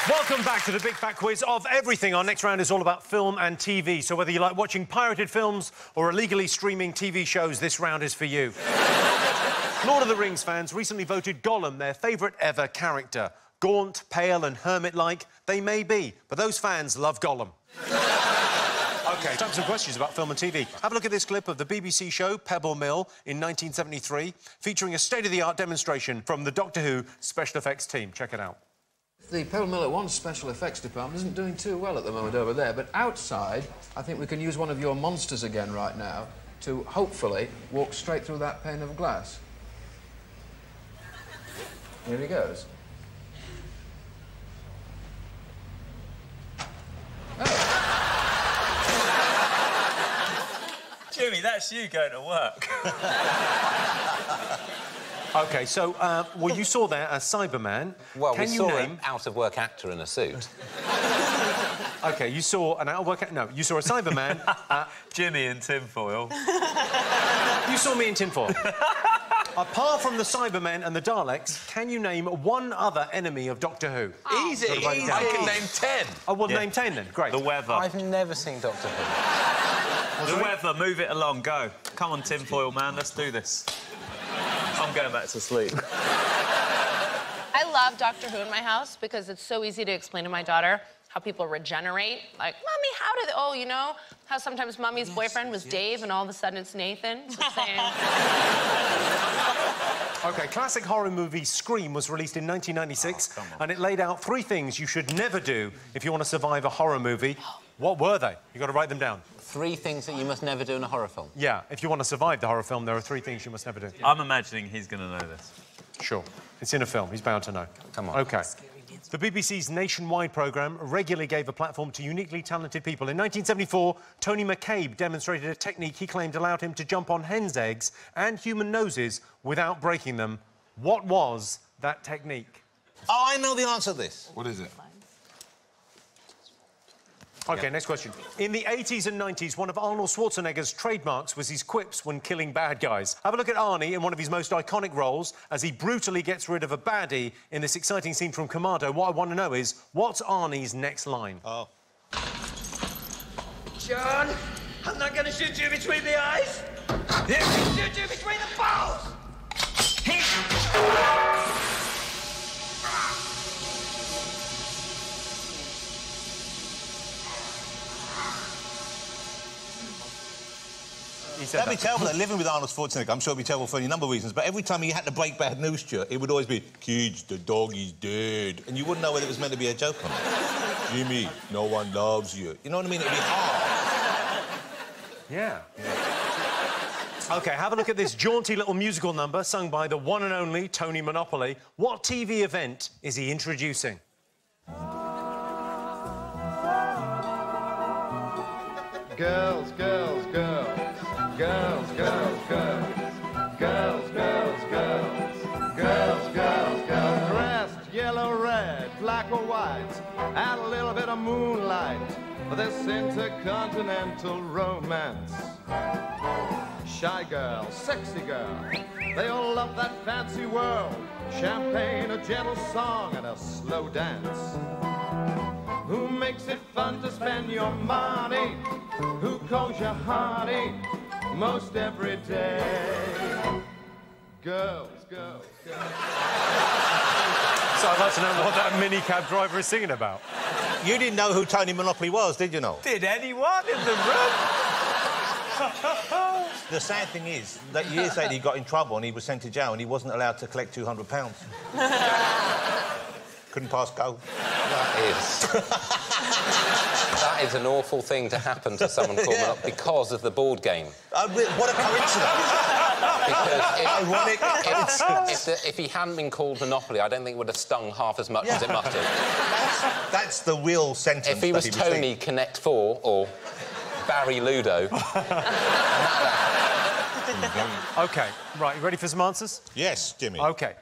Welcome back to the Big Fat Quiz of everything. Our next round is all about film and TV. So whether you like watching pirated films or illegally streaming TV shows, this round is for you. Lord of the Rings fans recently voted Gollum their favourite ever character. Gaunt, pale and hermit-like, they may be, but those fans love Gollum. OK, time for some questions about film and TV. Have a look at this clip of the BBC show Pebble Mill in 1973, featuring a state-of-the-art demonstration from the Doctor Who special effects team. Check it out. The Pebble Mill at One special effects department isn't doing too well at the moment over there, but outside, I think we can use one of your monsters again right now to, hopefully, walk straight through that pane of glass. Here he goes. Jimmy, that's you going to work. OK, so, well, you saw there a Cyberman. Well, Can we you saw name... an out-of-work actor in a suit. OK, you saw an out-of-work... No, you saw a Cyberman... Jimmy in tinfoil. You saw me in tinfoil. Apart from the Cybermen and the Daleks, can you name one other enemy of Doctor Who? Easy, easy. I can name 10. Oh, well, name 10 then. Great. The weather. I've never seen Doctor Who. The weather, move it along, go. Come on, tinfoil man, let's do this. I'm going back to sleep. I love Doctor Who in my house because it's so easy to explain to my daughter how people regenerate. Like, Mummy, how did... Oh, you know how sometimes Mummy's boyfriend was Dave and all of a sudden it's Nathan? Just saying. OK, classic horror movie Scream was released in 1996, and it laid out 3 things you should never do if you want to survive a horror movie. What were they? You've got to write them down. 3 things that you must never do in a horror film? Yeah, if you want to survive the horror film, there are 3 things you must never do. I'm imagining he's going to know this. Sure. It's in a film. He's bound to know. Come on. OK. The BBC's nationwide programme regularly gave a platform to uniquely talented people. In 1974, Tony McCabe demonstrated a technique he claimed allowed him to jump on hens' eggs and human noses without breaking them. What was that technique? Oh, I know the answer to this. What is it? OK, next question. In the 80s and 90s, one of Arnold Schwarzenegger's trademarks was his quips when killing bad guys. Have a look at Arnie in one of his most iconic roles as he brutally gets rid of a baddie in this exciting scene from Commando. What I want to know is, what's Arnie's next line? Oh. John, I'm not gonna shoot you between the eyes. I'm gonna shoot you between the balls. That'd be terrible, though. Living with Arnold Schwarzenegger, I'm sure it'd be terrible for any number of reasons, but every time he had to break bad news to you, it would always be, kids, the dog is dead. And you wouldn't know whether it was meant to be a joke or not. Jimmy, no one loves you. You know what I mean? It'd be hard. Yeah. OK, have a look at this jaunty little musical number sung by the one and only Tony Monopoly. What TV event is he introducing? Girls, girls, girls. Girls, girls, girls. Girls, girls, girls. Girls, girls, girls. Dressed yellow, red, black or white. Add a little bit of moonlight for this intercontinental romance. Shy girl, sexy girl. They all love that fancy world. Champagne, a gentle song, and a slow dance. Who makes it fun to spend your money? Who calls you honey most every day? Girls, girls, girls. So I'd like to know what that minicab driver is singing about. You didn't know who Tony Monopoly was, did you know? Did anyone in the room? The sad thing is that years later he got in trouble and he was sent to jail and he wasn't allowed to collect £200. Couldn't pass go. That is an awful thing to happen to someone called up because of the board game. What a coincidence! Because if he hadn't been called Monopoly, I don't think it would have stung half as much as it must have. That's the real sentence. If he was Tony Connect 4 or Barry Ludo. OK, right, you ready for some answers? Yes, Jimmy. OK.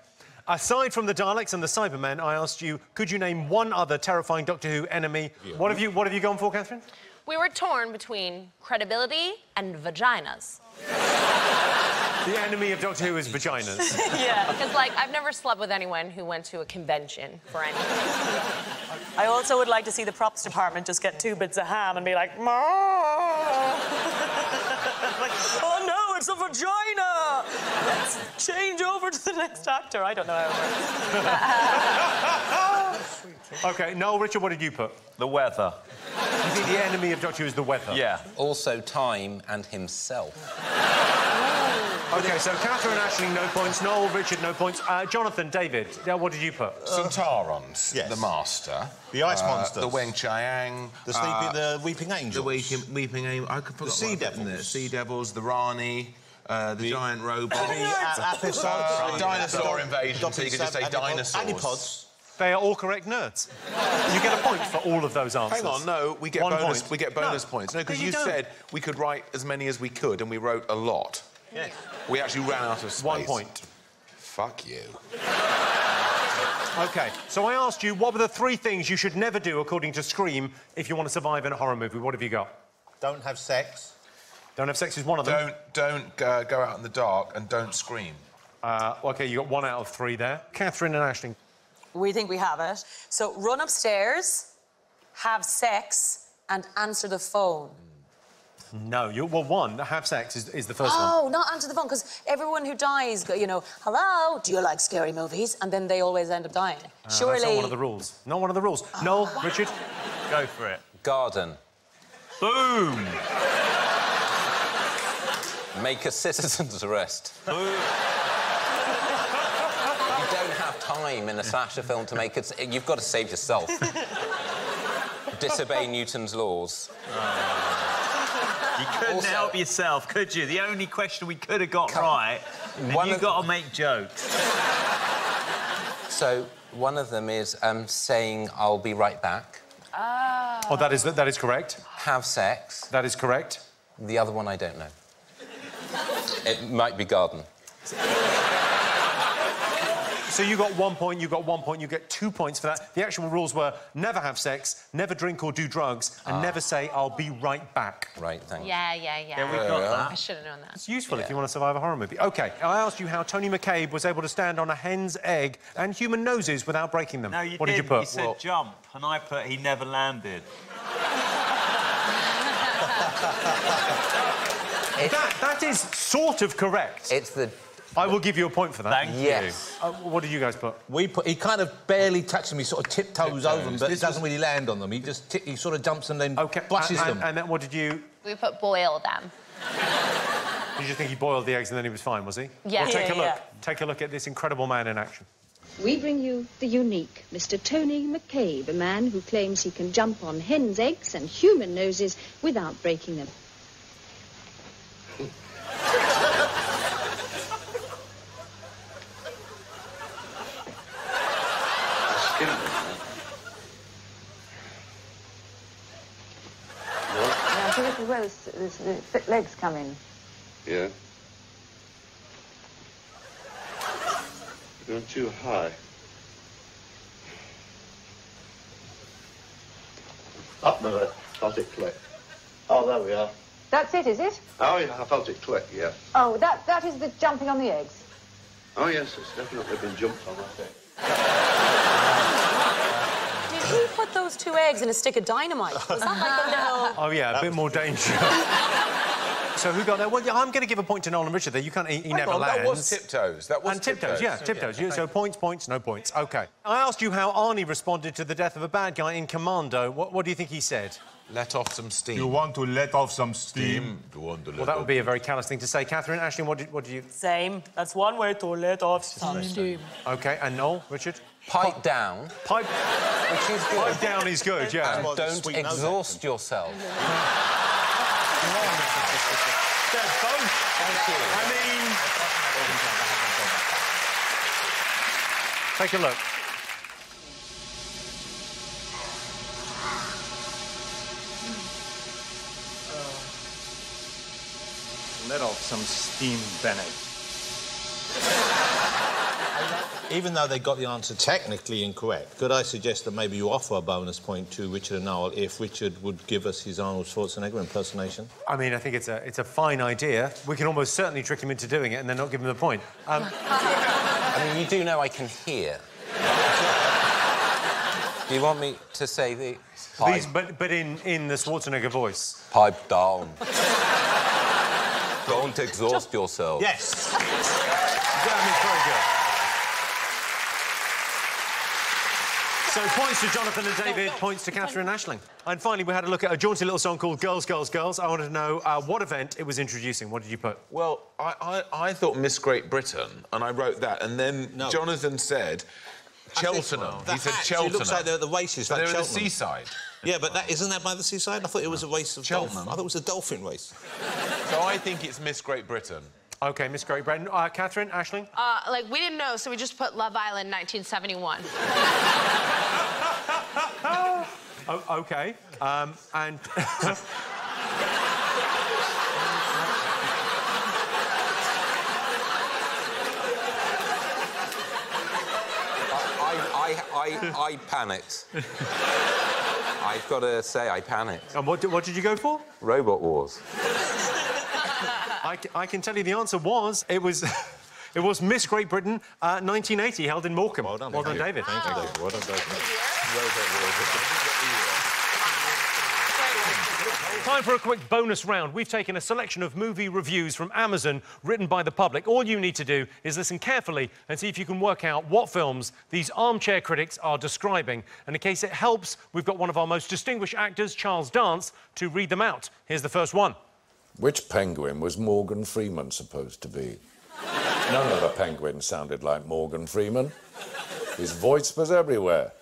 Aside from the Daleks and the Cybermen, I asked you, could you name one other terrifying Doctor Who enemy? Yeah. What have you gone for, Catherine? We were torn between credibility and vaginas. The enemy of Doctor Who is vaginas. Yeah. Because, like, I've never slept with anyone who went to a convention for anything. I also would like to see the props department just get 2 bits of ham and be like, "Ma!" Like, oh no, it's a vagina! Let's change over to the next actor. I don't know how it works. OK, Noel, Richard, what did you put? The weather. You think the enemy of Doctor Who is the weather? Yeah. Also time and himself. OK, so Catherine, Aisling, no points. Noel, Richard, no points. Jonathan, David, what did you put? Centaurons. Yes. The Master. The Ice Monsters. The Weng Chiang. The Weeping Angels. The Weeping Angels. I could forget the Sea Devils. The Sea Devils, the Rani, the giant robot. The episode. Dinosaur invasion, so you could just say dinosaurs. Adipods. They are all correct nerds. You get a point for all of those answers. Hang on, no, we get bonus points. No, because you said we could write as many as we could, and we wrote a lot. Yes. We actually ran out of space. 1 point. Fuck you. OK, so I asked you what were the 3 things you should never do, according to Scream, if you want to survive in a horror movie. What have you got? Don't have sex. Don't have sex is one of them. Don't go out in the dark and don't scream. OK, you got 1 out of 3 there. Katherine and Aisling. We think we have it. So run upstairs, have sex, and answer the phone. No, well, 1, have sex is the first one. Oh, not answer the phone, because everyone who dies, you know, hello, do you like scary movies? And then they always end up dying. Surely... That's not one of the rules. Not one of the rules. Noel, Richard? Go for it. Garden. Boom! Make a citizen's arrest. Boom. You don't have time in a slasher film to make it... You've got to save yourself. Disobey Newton's laws. You couldn't help yourself, could you? The only question we could have got right, and you got to make jokes. So, one of them is saying, I'll be right back. Oh, that is correct. Have sex. That is correct. The other one I don't know. It might be garden. So you got 1 point, you got 1 point, you get 2 points for that. The actual rules were never have sex, never drink or do drugs, and never say, I'll be right back. Right, thank you. Yeah. Yeah, we got that. I should have known that. It's useful if you want to survive a horror movie. OK, I asked you how Tony McCabe was able to stand on a hen's egg and human noses without breaking them. No, you What did you didn't. put? You said jump, and I put he never landed. That is sort of correct. It's the... I will give you a point for that. Thank you. What did you guys put? He kind of barely touches them. He sort of tiptoes over them, but it doesn't really land on them. He sort of jumps and then brushes them. And then what did you... We put boil them. Did you think he boiled the eggs and then he was fine, was he? Yeah. Well, take a look. Take a look at this incredible man in action. We bring you the unique Mr. Tony McCabe, a man who claims he can jump on hen's eggs and human noses without breaking them. Now, see, this is where the thick legs come in. Yeah. You're too high. Up there, felt it click. Oh, there we are. That's it, is it? Oh, yeah, I felt it click, yeah. Oh, that is the jumping on the eggs. Oh, yes, it's definitely been jumped on, I think. Did he put those 2 eggs in a stick of dynamite? Was that like a little... Oh, yeah, a bit more dangerous. So who got that? Well, yeah, I'm going to give a point to Noel and Richard there. You can't... He never lands. That was tiptoes. That was and tiptoes, yeah, tiptoes. So points, no points. OK. I asked you how Arnie responded to the death of a bad guy in Commando. What do you think he said? Let off some steam. You want to let off some steam. Well, that would be a very callous thing to say. Katherine, Aisling, what did you... Same. That's one way to let off steam. OK, and Noel, Richard? Pipe down. Pipe... Which is good. Pipe down is good, yeah. And don't exhaust yourself. They're both. Thank you. I mean... Take a look. Let off some steam, Bennett. Even though they got the answer technically incorrect, could I suggest that maybe you offer a bonus point to Richard and Noel if Richard would give us his Arnold Schwarzenegger impersonation? I mean, I think it's a fine idea. We can almost certainly trick him into doing it and then not give him the point. I mean, you do know I can hear. Do you want me to say the... These, but in the Schwarzenegger voice. Pipe down. Don't exhaust yourself. Yes. Damn, it's very good. So points to Jonathan and David, points to Katherine and Aisling. And finally, we had a look at a jaunty little song called Girls, Girls, Girls. I wanted to know what event it was introducing. What did you put? Well, I thought Miss Great Britain, and I wrote that, and then Jonathan said Cheltenham. He said Cheltenham. It looks like they're at the races. They're like at the Cheltenham. seaside. Yeah, but isn't that by the seaside? I thought it was a race of Cheltenham. dolphins. I thought it was a dolphin race. So I think it's Miss Great Britain. OK, Miss Great Britain. Katherine, Aisling? Like, we didn't know, so we just put Love Island 1971. OK. And... I panicked. I've got to say, I panicked. And what did you go for? Robot Wars. I can tell you the answer was... It was Miss Great Britain 1980, held in Morecambe. Well done, David. Thank you. Well done, David. Time for a quick bonus round. We've taken a selection of movie reviews from Amazon written by the public. All you need to do is listen carefully and see if you can work out what films these armchair critics are describing. And in case it helps, we've got one of our most distinguished actors, Charles Dance, to read them out. Here's the first one. Which penguin was Morgan Freeman supposed to be? None of the penguins sounded like Morgan Freeman. His voice was everywhere.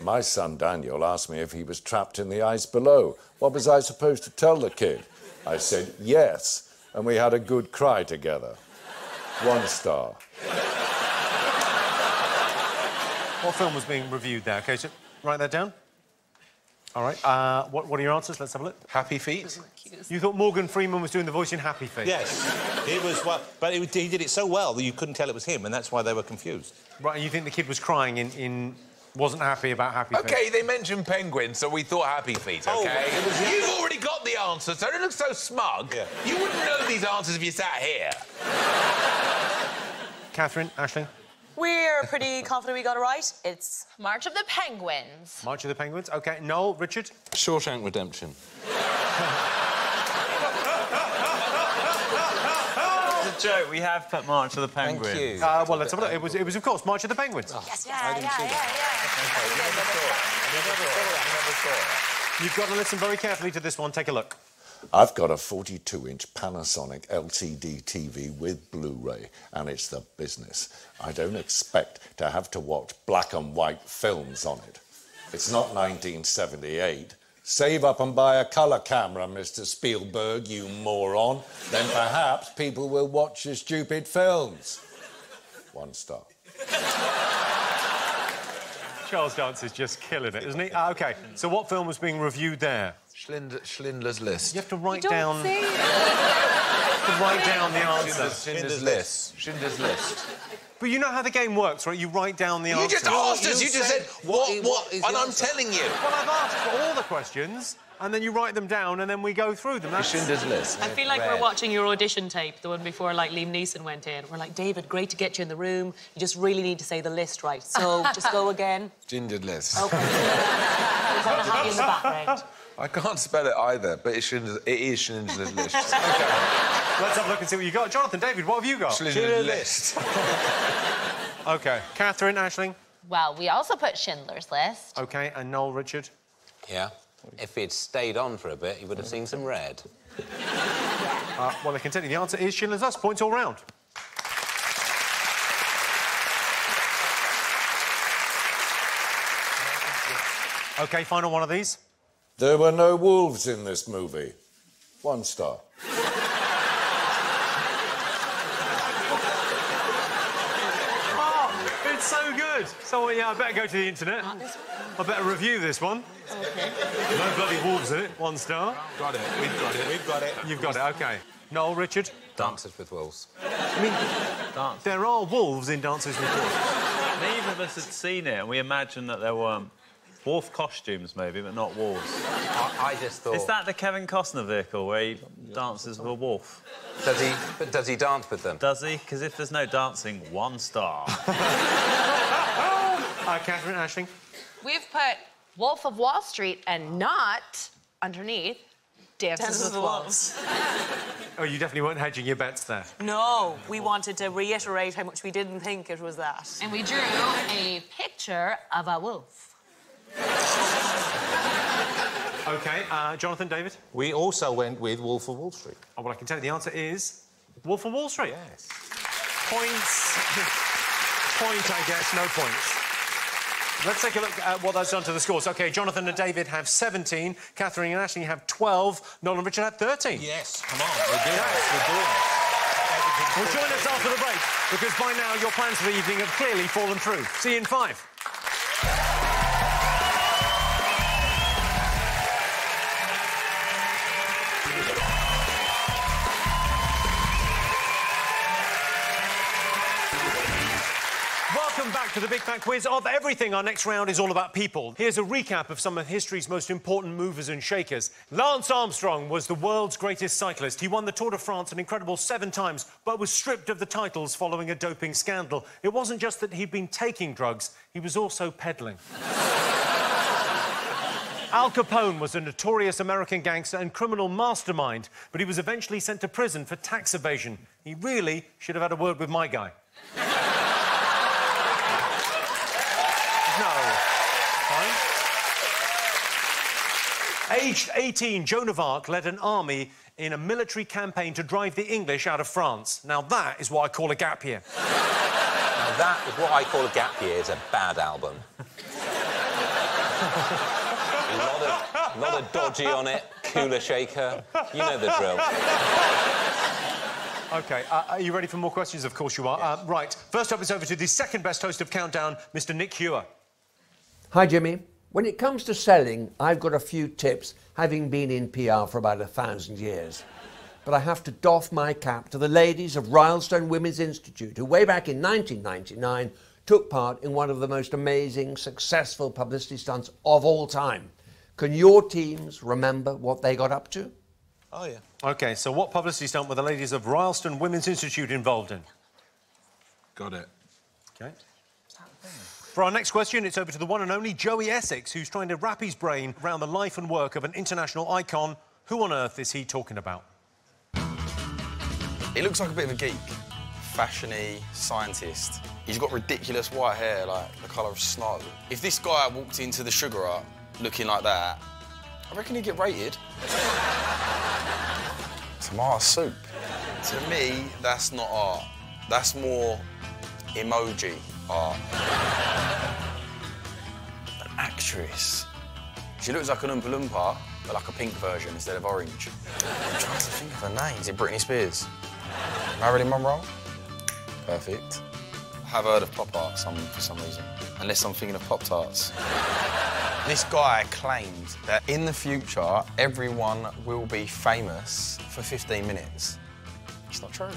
My son Daniel asked me if he was trapped in the ice below. What was I supposed to tell the kid? I said yes, and we had a good cry together. 1 star. What film was being reviewed there? OK, so write that down. All right. What are your answers? Let's have a look. Happy Feet. You thought Morgan Freeman was doing the voice in Happy Feet? Yes. He was... Well, but he did it so well that you couldn't tell it was him, and that's why they were confused. Right, and you think the kid was crying in wasn't happy about Happy Feet? OK, they mentioned penguins, so we thought Happy Feet, OK? You've already got the answer, so don't look so smug. Yeah. You wouldn't know these answers if you sat here. Katherine, Aisling? We're pretty confident we got it right. It's March of the Penguins. March of the Penguins. OK, Noel, Richard? Shawshank Redemption. It's a joke. We have put March of the Penguins. Thank you. Well, let's have a look. It was, of course, March of the Penguins. Oh. yes, You've got to listen very carefully to this one. Take a look. I've got a 42-inch Panasonic LCD TV with Blu-ray, and it's the business. I don't expect to have to watch black and white films on it. It's not 1978. Save up and buy a colour camera, Mr. Spielberg, you moron. Then perhaps people will watch your stupid films. 1 star. Charles Dance is just killing it, isn't he? OK, so what film was being reviewed there? Schindler's List. You have to write down... You have to write down the answer. Schindler's List. Schindler's List. But you know how the game works, right? You write down the answer. You just asked us. You just said, what, and I'm telling you. Well, I've asked for all the questions, and then you write them down, and then we go through them. That's... Schindler's List. I feel like we're watching your audition tape, the one before, like, Liam Neeson went in. We're like, David, great to get you in the room. You just really need to say the list right. So, just go again. Schindler's List. OK. We're going to have you in the background. I can't spell it either, but it is Schindler's List. OK. Let's have a look and see what you got. Jonathan, David, what have you got? Schindler's List. OK. Katherine, Aisling? Well, we also put Schindler's List. OK, and Noel, Richard? Yeah. If he'd stayed on for a bit, he would have seen some red. Well, I can tell you the answer is Schindler's List. Points all round. OK, final one of these. There were no wolves in this movie. 1 star. Oh, it's so good. So, yeah, I better go to the internet. I better review this one. OK. No bloody wolves in it. 1 star. Got it. We've got it. We've got it. You've got it, OK. Noel, Richard? Dances with Wolves. I mean, there are wolves in Dances with Wolves. Neither of us had seen it, and we imagined that there were wolf costumes, maybe, but not wolves. I just thought... Is that the Kevin Costner vehicle where he dances with a wolf? Does he? But does he dance with them? Does he? Because if there's no dancing, 1 star. Katherine, Aisling? We've put Wolf of Wall Street and not, underneath, Dances with Wolves. Oh, you definitely weren't hedging your bets there. No, we wanted to reiterate how much we didn't think it was that. And we drew a picture of a wolf. OK, Jonathan, David? We also went with Wolf of Wall Street. Oh, well, I can tell you the answer is Wolf of Wall Street. Yes. Points. Point, I guess, no points. Let's take a look at what that's done to the scores. OK, Jonathan and David have 17. Katherine and Aisling have 12. Noel and Richard have 13. Yes, come on, we're doing it. We're doing it. Well, join us after the break, because by now your plans for the evening have clearly fallen through. See you in 5. Welcome back to the Big Fat Quiz of Everything. Our next round is all about people. Here's a recap of some of history's most important movers and shakers. Lance Armstrong was the world's greatest cyclist. He won the Tour de France an incredible 7 times, but was stripped of the titles following a doping scandal. It wasn't just that he'd been taking drugs, he was also peddling. Al Capone was a notorious American gangster and criminal mastermind, but he was eventually sent to prison for tax evasion. He really should have had a word with my guy. No. Fine. Aged 18, Joan of Arc led an army in a military campaign to drive the English out of France. Now, that is what I call a gap year. Now, that is what I call a gap year. It's a bad album. a lot of dodgy on it, cooler shaker. You know the drill. OK, are you ready for more questions? Of course you are. Yes. Right, first up, it's over to the second best host of Countdown, Mr Nick Hewer. Hi, Jimmy. When it comes to selling, I've got a few tips, having been in PR for about 1,000 years. But I have to doff my cap to the ladies of Rylestone Women's Institute, who way back in 1999 took part in one of the most amazing, successful publicity stunts of all time. Can your teams remember what they got up to? Oh, yeah. OK, so what publicity stunt were the ladies of Rylestone Women's Institute involved in? Got it. OK. For our next question, it's over to the one and only Joey Essex, who's trying to wrap his brain around the life and work of an international icon. Who on earth is he talking about? He looks like a bit of a geek. Fashion-y, scientist. He's got ridiculous white hair, like the colour of snow. If this guy walked into the Sugar Hut looking like that, I reckon he'd get rated. Tomato soup. To me, that's not art. That's more emoji art. An actress. She looks like an Oompa Loompa, but like a pink version instead of orange. I'm trying to think of her name. Is it Britney Spears? Marilyn Monroe? Perfect. I have heard of pop art for some reason, unless I'm thinking of Pop-Tarts. This guy claimed that in the future, everyone will be famous for 15 minutes. It's not true.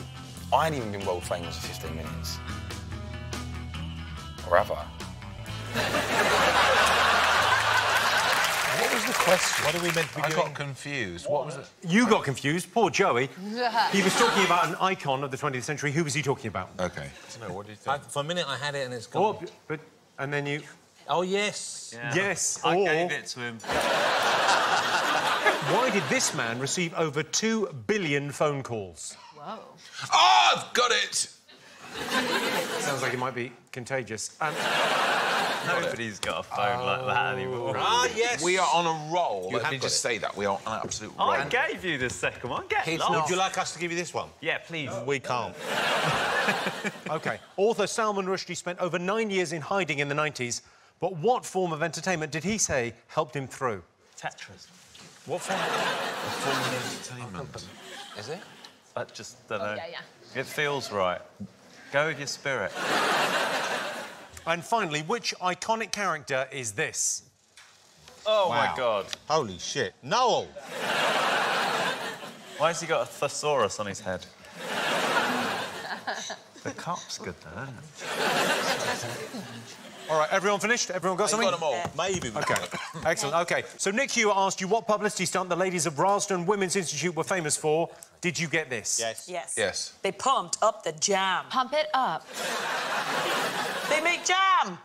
I ain't even been world famous for 15 minutes. Or have I? What was the question? What are we meant to be I doing? got confused. What was it? You got confused. Poor Joey. He was talking about an icon of the 20th century. Who was he talking about? OK. No, what do you think? For a minute, I had it and it's gone. Oh, but... And then you... Oh, yes. Yeah. Yes. I gave it to him. Why did this man receive over 2 billion phone calls? Whoa. Oh, I've got it! Sounds like it might be contagious. Nobody's got a phone like that anymore. Ah, yes. We are on a roll. Let me got just say that. We are on an absolute roll. I gave you the second one. Get lost. Would you like us to give you this one? Yeah, please. We can't. OK. Author Salman Rushdie spent over 9 years in hiding in the 90s. But what form of entertainment did he say helped him through? Tetris. What form? A form of entertainment. Is it? I just don't know. Yeah. It feels right. Go with your spirit. And finally, which iconic character is this? Oh, Wow. my God. Holy shit. Noel! Why has he got a thesaurus on his head? The cup's good, though, isn't it? All right, everyone finished? Everyone got something? Got them all. Maybe. OK. Excellent. OK. So Nick Hewer asked you what publicity stunt the ladies of Rylestone Women's Institute were famous for. Did you get this? Yes. Yes. Yes. They pumped up the jam. Pump it up. They make jam.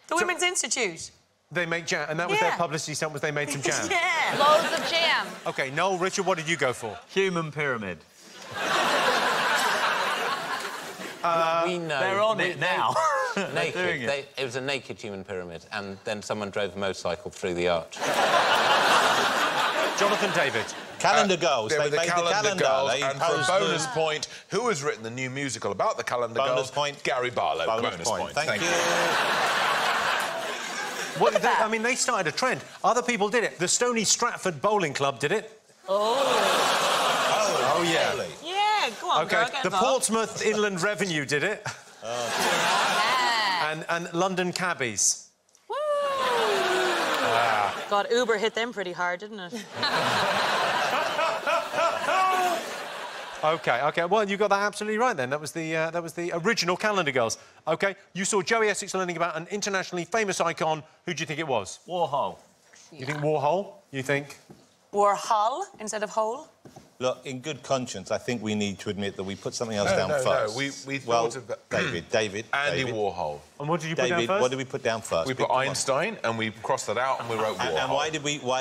The Women's Institute. They make jam, and that was their publicity stunt, was they made some jam? Yeah. Loads of jam. OK, Noel, Richard, what did you go for? Human pyramid. We know. They're on it now. Naked. doing it. It was a naked human pyramid, and then someone drove a motorcycle through the arch. Jonathan David. Calendar Girls. They were the made Calendar Girls, They and for a posed bonus point, who has written the new musical about the Calendar Bonus Girls? point. Gary Barlow. Bonus point. Thank you. I mean, they started a trend. Other people did it. The Stony Stratford Bowling Club did it. Oh, yeah. Really? yeah. Go on, OK, girl, get the involved. Portsmouth Inland Revenue did it. And London cabbies. God, Uber hit them pretty hard, didn't it? OK, well, you got that absolutely right then. That was the original Calendar Girls. OK, you saw Joey Essex learning about an internationally famous icon. Who do you think it was? Warhol. You think Warhol? You think? Warhol instead of hole? Look, in good conscience, I think we need to admit that we put something else down No, first. we well, thought of David. Andy Warhol. And what did you put down first? What did we put down first? We put Einstein, and we crossed that out, and we wrote Warhol. And why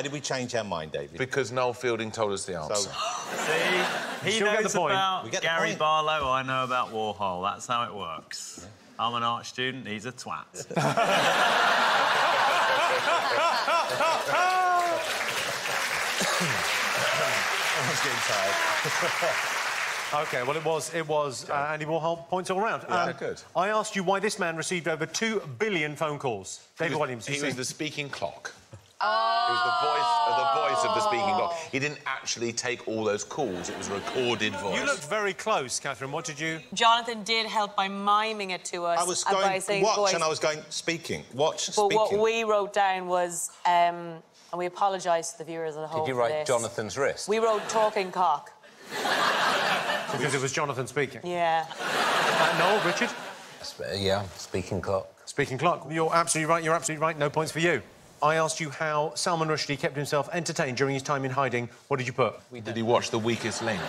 did we change our mind, David? Because Noel Fielding told us the answer. See, he still get knows the point. about the Gary point. Barlow, I know about Warhol. That's how it works. Yeah. I'm an art student, he's a twat. Everyone's getting tired. OK, well, it was Andy Warhol, points all round. Yeah, good. I asked you why this man received over 2 billion phone calls. David Walliams, He was the speaking clock. Oh. He was the voice of the speaking clock. He didn't actually take all those calls. It was a recorded voice. You looked very close, Catherine. What did you... Jonathan did help by miming it to us. I was by going saying watch, voice. and I was going speaking. Watch, But speaking. what we wrote down was, and we apologise to the viewers at home. Did you for write this. Jonathan's wrist? We wrote talking cock. Because it was Jonathan speaking. Yeah. Noel, Richard? Yeah, speaking clock. Speaking clock. You're absolutely right. You're absolutely right. No points for you. I asked you how Salman Rushdie kept himself entertained during his time in hiding. What did you put? Did he watch The Weakest Link?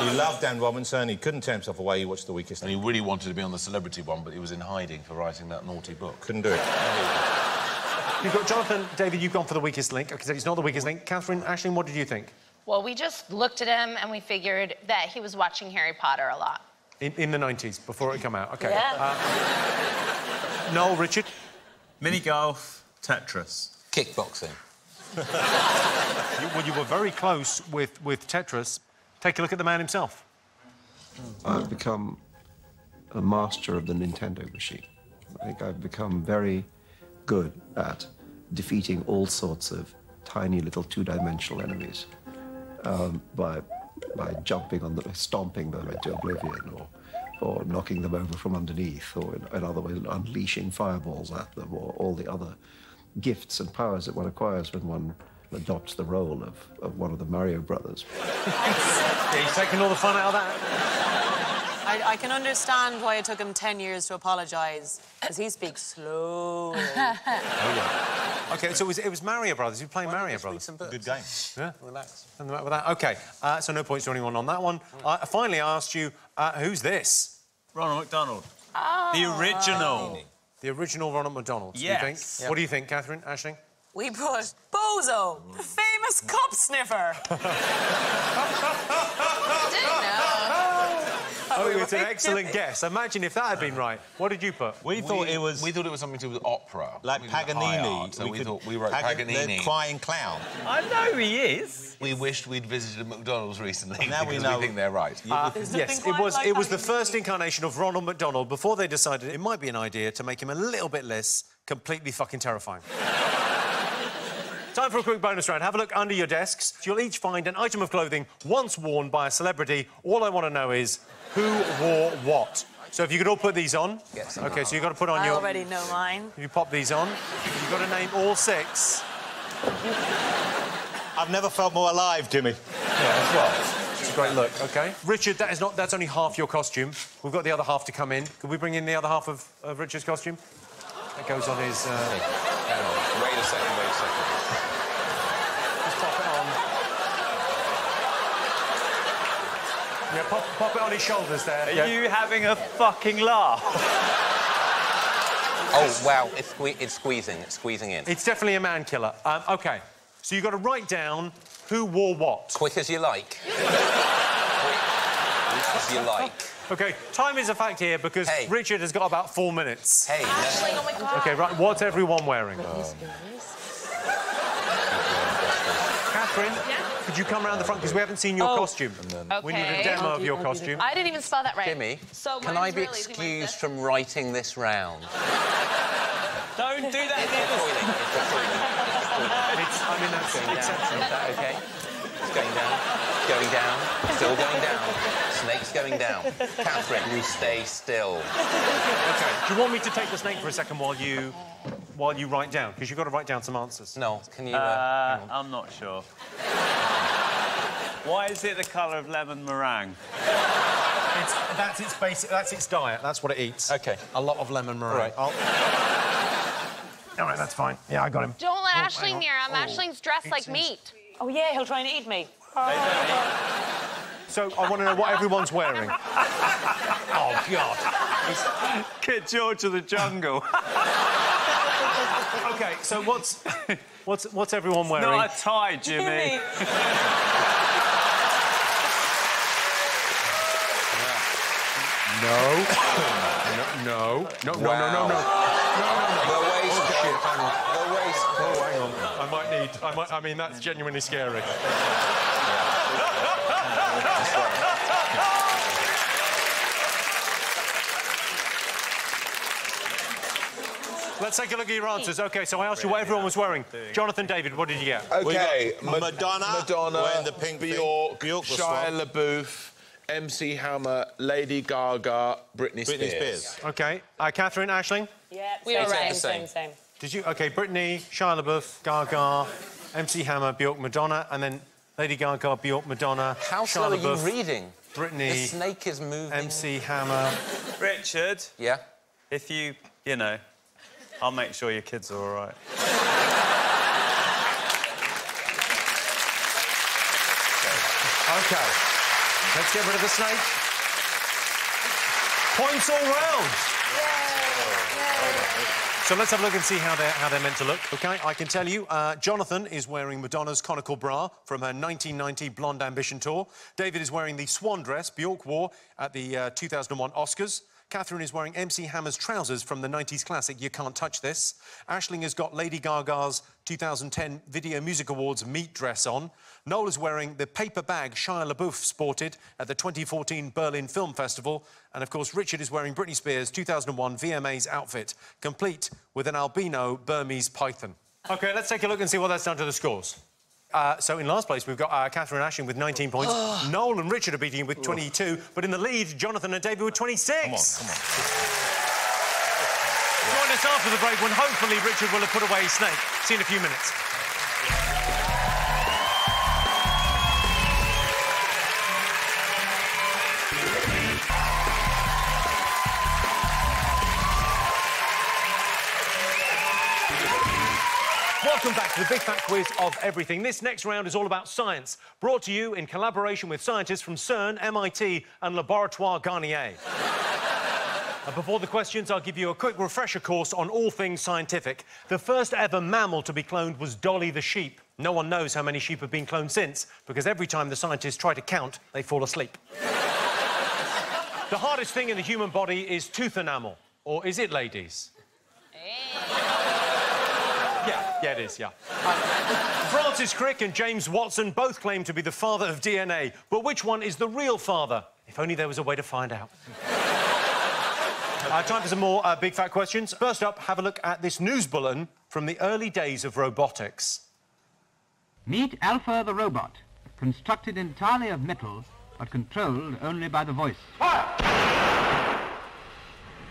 He loved Dan Robinson. He couldn't tear himself away. He watched The Weakest And Link. he really wanted to be on the celebrity one, but he was in hiding for writing that naughty book. Couldn't do it. You've got Jonathan, David, you've gone for The Weakest Link. OK, so it's not The Weakest Link. Catherine, Aisling, what did you think? Well, we just looked at him and we figured that he was watching Harry Potter a lot. In the 90s, before it came out. OK. Yeah. Noel, Richard? Mini golf, Tetris. Kickboxing. Well, you were very close with Tetris. Take a look at the man himself. I've become a master of the Nintendo machine. I think I've become very good at defeating all sorts of tiny little two-dimensional enemies by jumping on them, stomping them into oblivion, or knocking them over from underneath, or in other ways unleashing fireballs at them, or all the other gifts and powers that one acquires when one adopts the role of one of the Mario brothers. Yeah, he's taking all the fun out of that. I can understand why it took him 10 years to apologise, because he speaks slowly. OK, so it was Mario Brothers. You were playing Mario Brothers. Good game. Yeah. Relax. Nothing the matter with that. OK, so no points to anyone on that one. Finally, I asked you, who's this? Ronald McDonald. Oh. The original. The original Ronald McDonald, Yes. you think? Yep. What do you think, Catherine, Aisling? We put Bozo, the famous cup sniffer. Didn't know. Oh, it's an excellent guess. Imagine if that had been right. What did you put? We thought it was something to do with opera. Like Paganini. Art, so we thought we wrote Paganini. The crying clown. I know he is. We wished we'd visited McDonald's recently. Now we because know. we think they're right. Yes, it was the first incarnation of Ronald McDonald before they decided it might be an idea to make him a little bit less completely fucking terrifying. Time for a quick bonus round. Have a look under your desks. You'll each find an item of clothing once worn by a celebrity. All I want to know is who wore what. So if you could all put these on. Yes. OK, so you've got to put on I your... already know mine. You pop these on. You've got to name all 6. I've never felt more alive, Jimmy. Yeah, as well. It's a great look, OK? Richard, that's only half your costume. We've got the other half to come in. Could we bring in the other half of Richard's costume? That goes on his... Hang on. Wait a second. Just pop it on. Yeah, pop it on his shoulders there. Are you having a fucking laugh? Oh, wow, it's squeezing. It's squeezing in. It's definitely a man killer. OK, so you've got to write down who wore what. Quick as you like. Quick as you like. OK, time is a fact here because Richard has got about 4 minutes. Hey. Aisling, oh my God. OK, right, what's everyone wearing? Catherine, could you come around the front because we haven't seen your costume. We need a demo of your costume. I didn't even spell that right. Jimmy, so can I be excused from writing this round? Don't do that. I mean, that's exceptional. Is that okay? It's going down. going down. Still going down. Snake's going down. Katherine, you stay still. OK, do you want me to take the snake for a second while you write down? Because you've got to write down some answers. No, can you... I'm not sure. Why is it the colour of lemon meringue? That's its basic... That's its diet. That's what it eats. OK. A lot of lemon meringue. All right, that's fine. Yeah, I got him. Don't let Aisling near him. Aisling's dressed like meat. Oh, yeah, he'll try and eat me. So, I want to know what everyone's wearing. Oh, God. Kid George of the Jungle. OK, so what's everyone wearing? Not a tie, Jimmy. No. Wow. No. The waistcoat. The waistcoat. Oh, hang on. I mean, that's genuinely scary. Let's take a look at your answers. OK, so I asked you what everyone was wearing. Jonathan, David, what did you get? OK, Madonna wearing the pink Bjork, Bjork was Shia LaBeouf, MC Hammer, Lady Gaga, Britney Spears. OK. Katherine, Aisling? Yeah, We were right. same. Did you? OK, Britney, Shia LaBeouf, Gaga, MC Hammer, Bjork, Madonna, and then Lady Gaga, Bjork, Madonna, How Shia slow are you LaBeouf, reading? Britney... The snake is moving. MC Hammer... Richard? Yeah? If you know, I'll make sure your kids are all right. OK. Let's get rid of the snake. Points all round. So let's have a look and see how they're meant to look. OK, I can tell you, Jonathan is wearing Madonna's conical bra from her 1990 Blonde Ambition tour. David is wearing the swan dress Bjork wore at the 2001 Oscars. Katherine is wearing MC Hammer's trousers from the 90s classic You Can't Touch This. Aisling has got Lady Gaga's 2010 Video Music Awards meat dress on. Noel is wearing the paper bag Shia LaBeouf sported at the 2014 Berlin Film Festival. And, of course, Richard is wearing Britney Spears' 2001 VMA's outfit, complete with an albino Burmese python. OK, let's take a look and see what that's done to the scores. So in last place, we've got Katherine and Aisling with 19 points. Noel and Richard are beating you with 22. But in the lead, Jonathan and David with 26. Come on. Join us after the break when hopefully Richard will have put away his snake. See you in a few minutes. Welcome back to the Big Fat Quiz of Everything. This next round is all about science, brought to you in collaboration with scientists from CERN, MIT and Laboratoire Garnier. Before the questions, I'll give you a quick refresher course on all things scientific. The first ever mammal to be cloned was Dolly the sheep. No one knows how many sheep have been cloned since, because every time the scientists try to count, they fall asleep. The hardest thing in the human body is tooth enamel. Or is it, ladies? Yeah, it is, yeah. Francis Crick and James Watson both claim to be the father of DNA, but which one is the real father? If only there was a way to find out. Time for some more big fat questions. First up, have a look at this news bulletin from the early days of robotics. Meet Alpha the robot, constructed entirely of metal, but controlled only by the voice.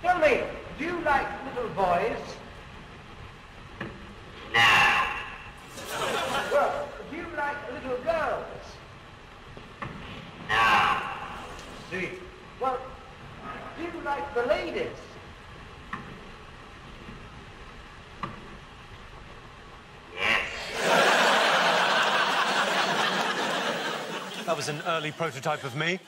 Tell me, do you like little boys? Well, do you like little girls? No. See? Well, do you like the ladies? That was an early prototype of me.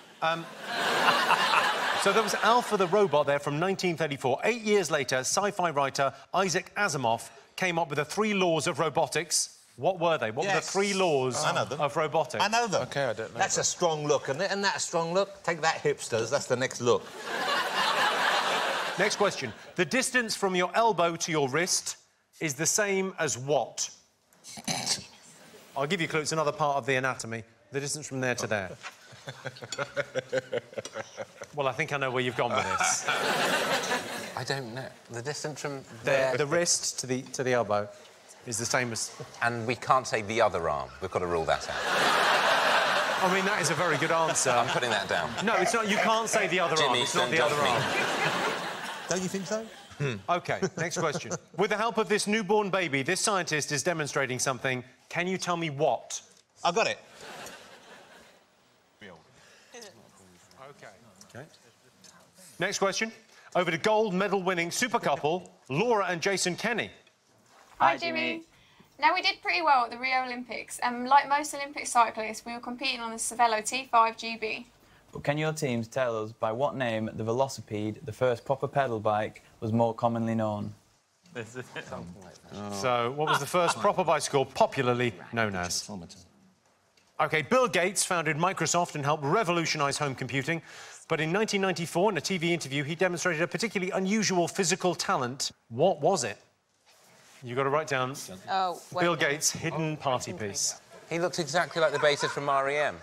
So there was Alpha the robot there from 1934. 8 years later, sci-fi writer Isaac Asimov came up with the 3 laws of robotics. What were they? What were the 3 laws of robotics? I know them. OK, I don't know. That's a strong look, isn't it? Isn't that a strong look? Take that, hipsters. That's the next look. Next question. The distance from your elbow to your wrist is the same as what? I'll give you a clue. It's another part of the anatomy. The distance from there to there. Well, I think I know where you've gone with this. I don't know. The distance from the wrist to the elbow is the same as... And we can't say the other arm. We've got to rule that out. I mean, that is a very good answer. I'm putting that down. No, it's not. You can't say the other arm. Jimmy, It's not don't the other judge me. arm. Don't you think so? OK, next question. With the help of this newborn baby, this scientist is demonstrating something. Can you tell me what? I got it. OK. Next question. Over to gold medal-winning super couple, Laura and Jason Kenny. Hi, Jimmy. Now, we did pretty well at the Rio Olympics, and like most Olympic cyclists, we were competing on the Cervelo T5 GB. But can your teams tell us by what name the Velocipede, the first proper pedal bike, was more commonly known? So, what was the first proper bicycle popularly known as? OK, Bill Gates founded Microsoft and helped revolutionise home computing. But in 1994, in a TV interview, he demonstrated a particularly unusual physical talent. What was it? You've got to write down Bill Gates' hidden party piece. He looked exactly like the bassist from R.E.M.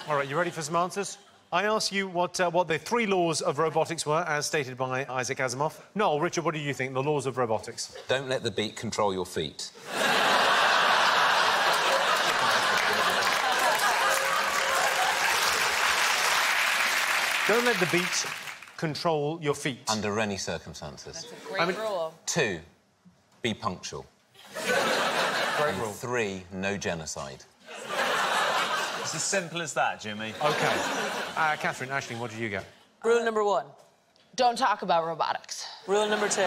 All right, you ready for some answers? I asked you what the 3 laws of robotics were, as stated by Isaac Asimov. Noel, Richard, what do you think, the laws of robotics? Don't let the beat control your feet. Don't let the beat control your feet. Under any circumstances. That's a great rule. 2, be punctual. Great rule. 3, no genocide. It's as simple as that, Jimmy. OK. Katherine, Aisling, what did you get? Rule number 1. Don't talk about robotics. Rule number 2.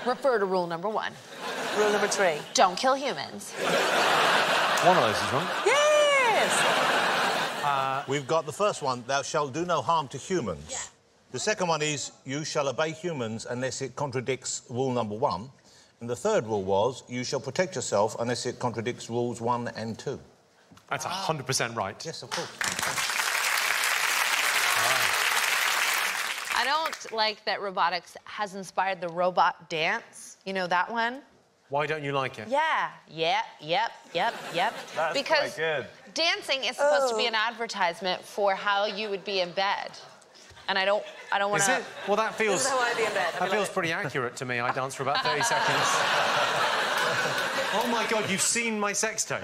Refer to rule number 1. Rule number 3. Don't kill humans. One of those is wrong. Yes! We've got the first one, thou shalt do no harm to humans. Yeah. The second one is, you shall obey humans unless it contradicts rule number 1. And the third rule was, you shall protect yourself unless it contradicts rules 1 and 2. That's 100% right. Yes, of course. I don't like that robotics has inspired the robot dance. You know that one? Why don't you like it? Yeah. Yep. That's because quite good. dancing is supposed to be an advertisement for how you would be in bed. And I don't want to... Is it? Well, that feels... This is how I'd be in bed. That feels pretty accurate to me. I danced for about 30 seconds. Oh, my God, you've seen my sex tape.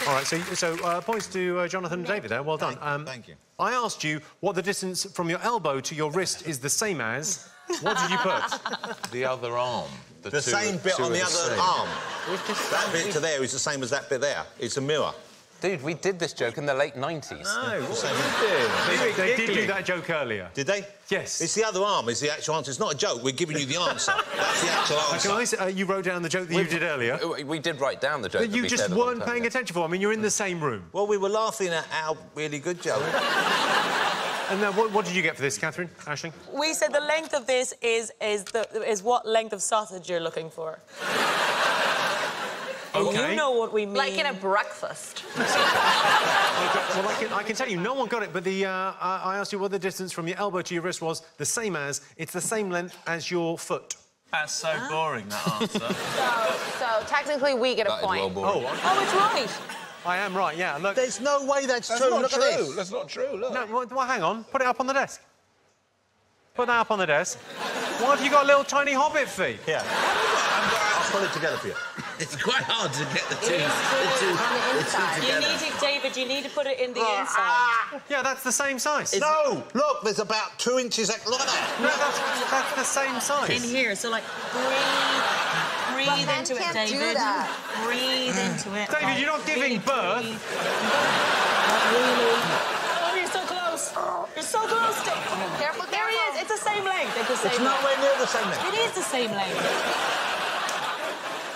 All right, so points to Jonathan and David there. Well done. Thank you. I asked you what the distance from your elbow to your wrist is the same as. What did you put? The other arm. The same bit on the other arm. That bit to there is the same as that bit there. It's a mirror. Dude, we did this joke in the late 90s. No, they did do that joke earlier. Did they? Yes. It's the other arm is the actual answer. It's not a joke. We're giving you the answer. That's the actual answer. You wrote down the joke that you did earlier. We did write down the joke. But you just weren't paying attention for. I mean, you're in the same room. Well, we were laughing at our really good joke. And then what did you get for this, Katherine? Aisling? We said the length of this is what length of sausage you're looking for. Okay. You know what we mean. Like in a breakfast. Well, I can tell you, no one got it, but I asked you what the distance from your elbow to your wrist was the same as. It's the same length as your foot. That's so boring, that answer. So technically we get a point. Oh, it's right. I am right, yeah. Look. There's no way that's true. Look at this. That's not true, look. No, well, hang on. Put it up on the desk. Put that up on the desk. Why have you got little tiny hobbit feet? Yeah. I'll put it together for you. It's quite hard to get the two together. David, you need to put it in the inside. Yeah, that's the same size. No! Look, there's about 2 inches... Look at that! No, that's the same size. In here, so, like, breathe into it, David. Breathe into it. David, you're not giving birth. Not really. Oh, you're so close. You're so close. Careful, There he is. It's the same length. It's the same It's length. nowhere near the same length. It is the same length.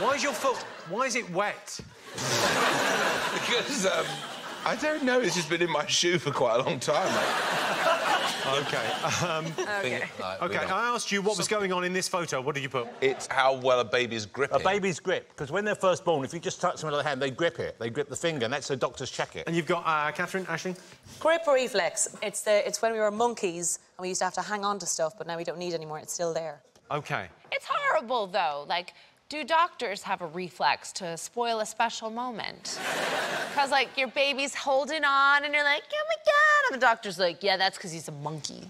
Why is your foot... Why is it wet? Because, I don't know. It's just been in my shoe for quite a long time. OK, I asked you what was going on in this photo. What did you put? It's how well a baby's gripping. A baby's grip, because when they're first born, if you just touch them with the hand, they grip it. They grip the finger, and that's so doctors check it. And you've got Katherine, Aisling? Grip reflex. It's when we were monkeys and we used to have to hang on to stuff, but now we don't need anymore. It's still there. OK. It's horrible, though. Like, do doctors have a reflex to spoil a special moment? Because, like, your baby's holding on and you're like, oh, my God. And the doctor's like, yeah, that's because he's a monkey.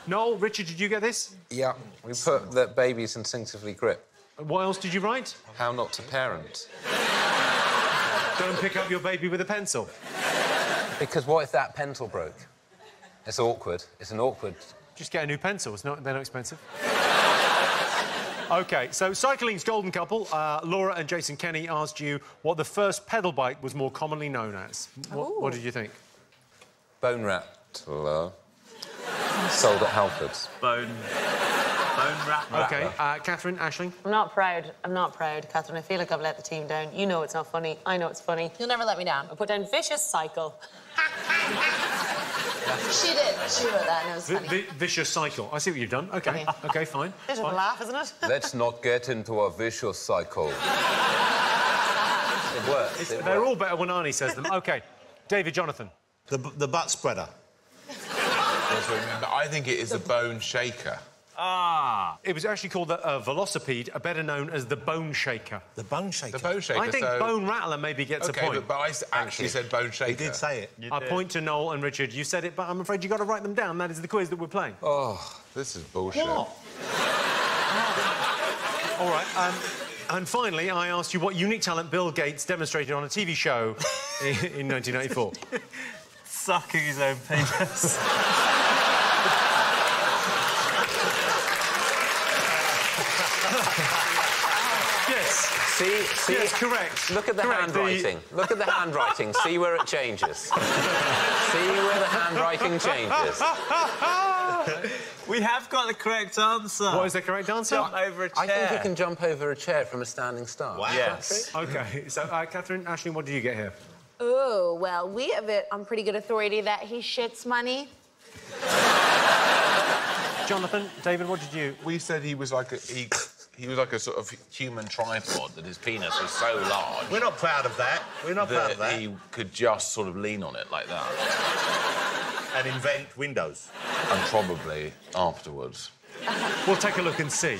Noel, Richard, did you get this? Yeah. We put that babies instinctively grip. What else did you write? How not to parent. Don't pick up your baby with a pencil. Because what if that pencil broke? It's awkward. It's an awkward... Just get a new pencil. They're not expensive. OK, so cycling's golden couple, Laura and Jason Kenny, asked you what the first pedal bike was more commonly known as. What did you think? Bone rattler. Sold at Halfords. Bone rattler. OK, Katherine, Aisling? I'm not proud. I'm not proud, Katherine. I feel like I've let the team down. You know it's not funny. I know it's funny. You'll never let me down. I put down vicious cycle. She did. She wrote that and it was funny. Vicious cycle. I see what you've done. OK, OK, fine. Bit of a laugh, isn't it? Let's not get into a vicious cycle. It works. They're all better when Arnie says them. OK, David, Jonathan. The butt spreader. I think it is a bone shaker. Ah. It was actually called a velocipede, better known as the bone shaker. The bone shaker? The bone shaker, I think bone rattler maybe gets a point. But I actually said bone shaker. You did say it. I point to Noel and Richard. You said it, but I'm afraid you've got to write them down. That is the quiz that we're playing. Oh, this is bullshit. What? All right, and finally, I asked you what unique talent Bill Gates demonstrated on a TV show in 1994. Sucking his own penis. Yes. See? Yes, correct. Look at the handwriting. Look at the handwriting. See where it changes. See where the handwriting changes. We have got the correct answer. What is the correct answer? Jump over a chair. I think you can jump over a chair from a standing start. Wow. Yes. OK, so, Katherine, Aisling, what did you get here? Oh, well, we have it on pretty good authority that he shits money. Jonathan, David, what did you... We said he was like a... He was like a sort of human tripod, that his penis was so large... We're not proud of that. We're not proud of that. He could just sort of lean on it like that. And invent windows. And probably afterwards. We'll take a look and see.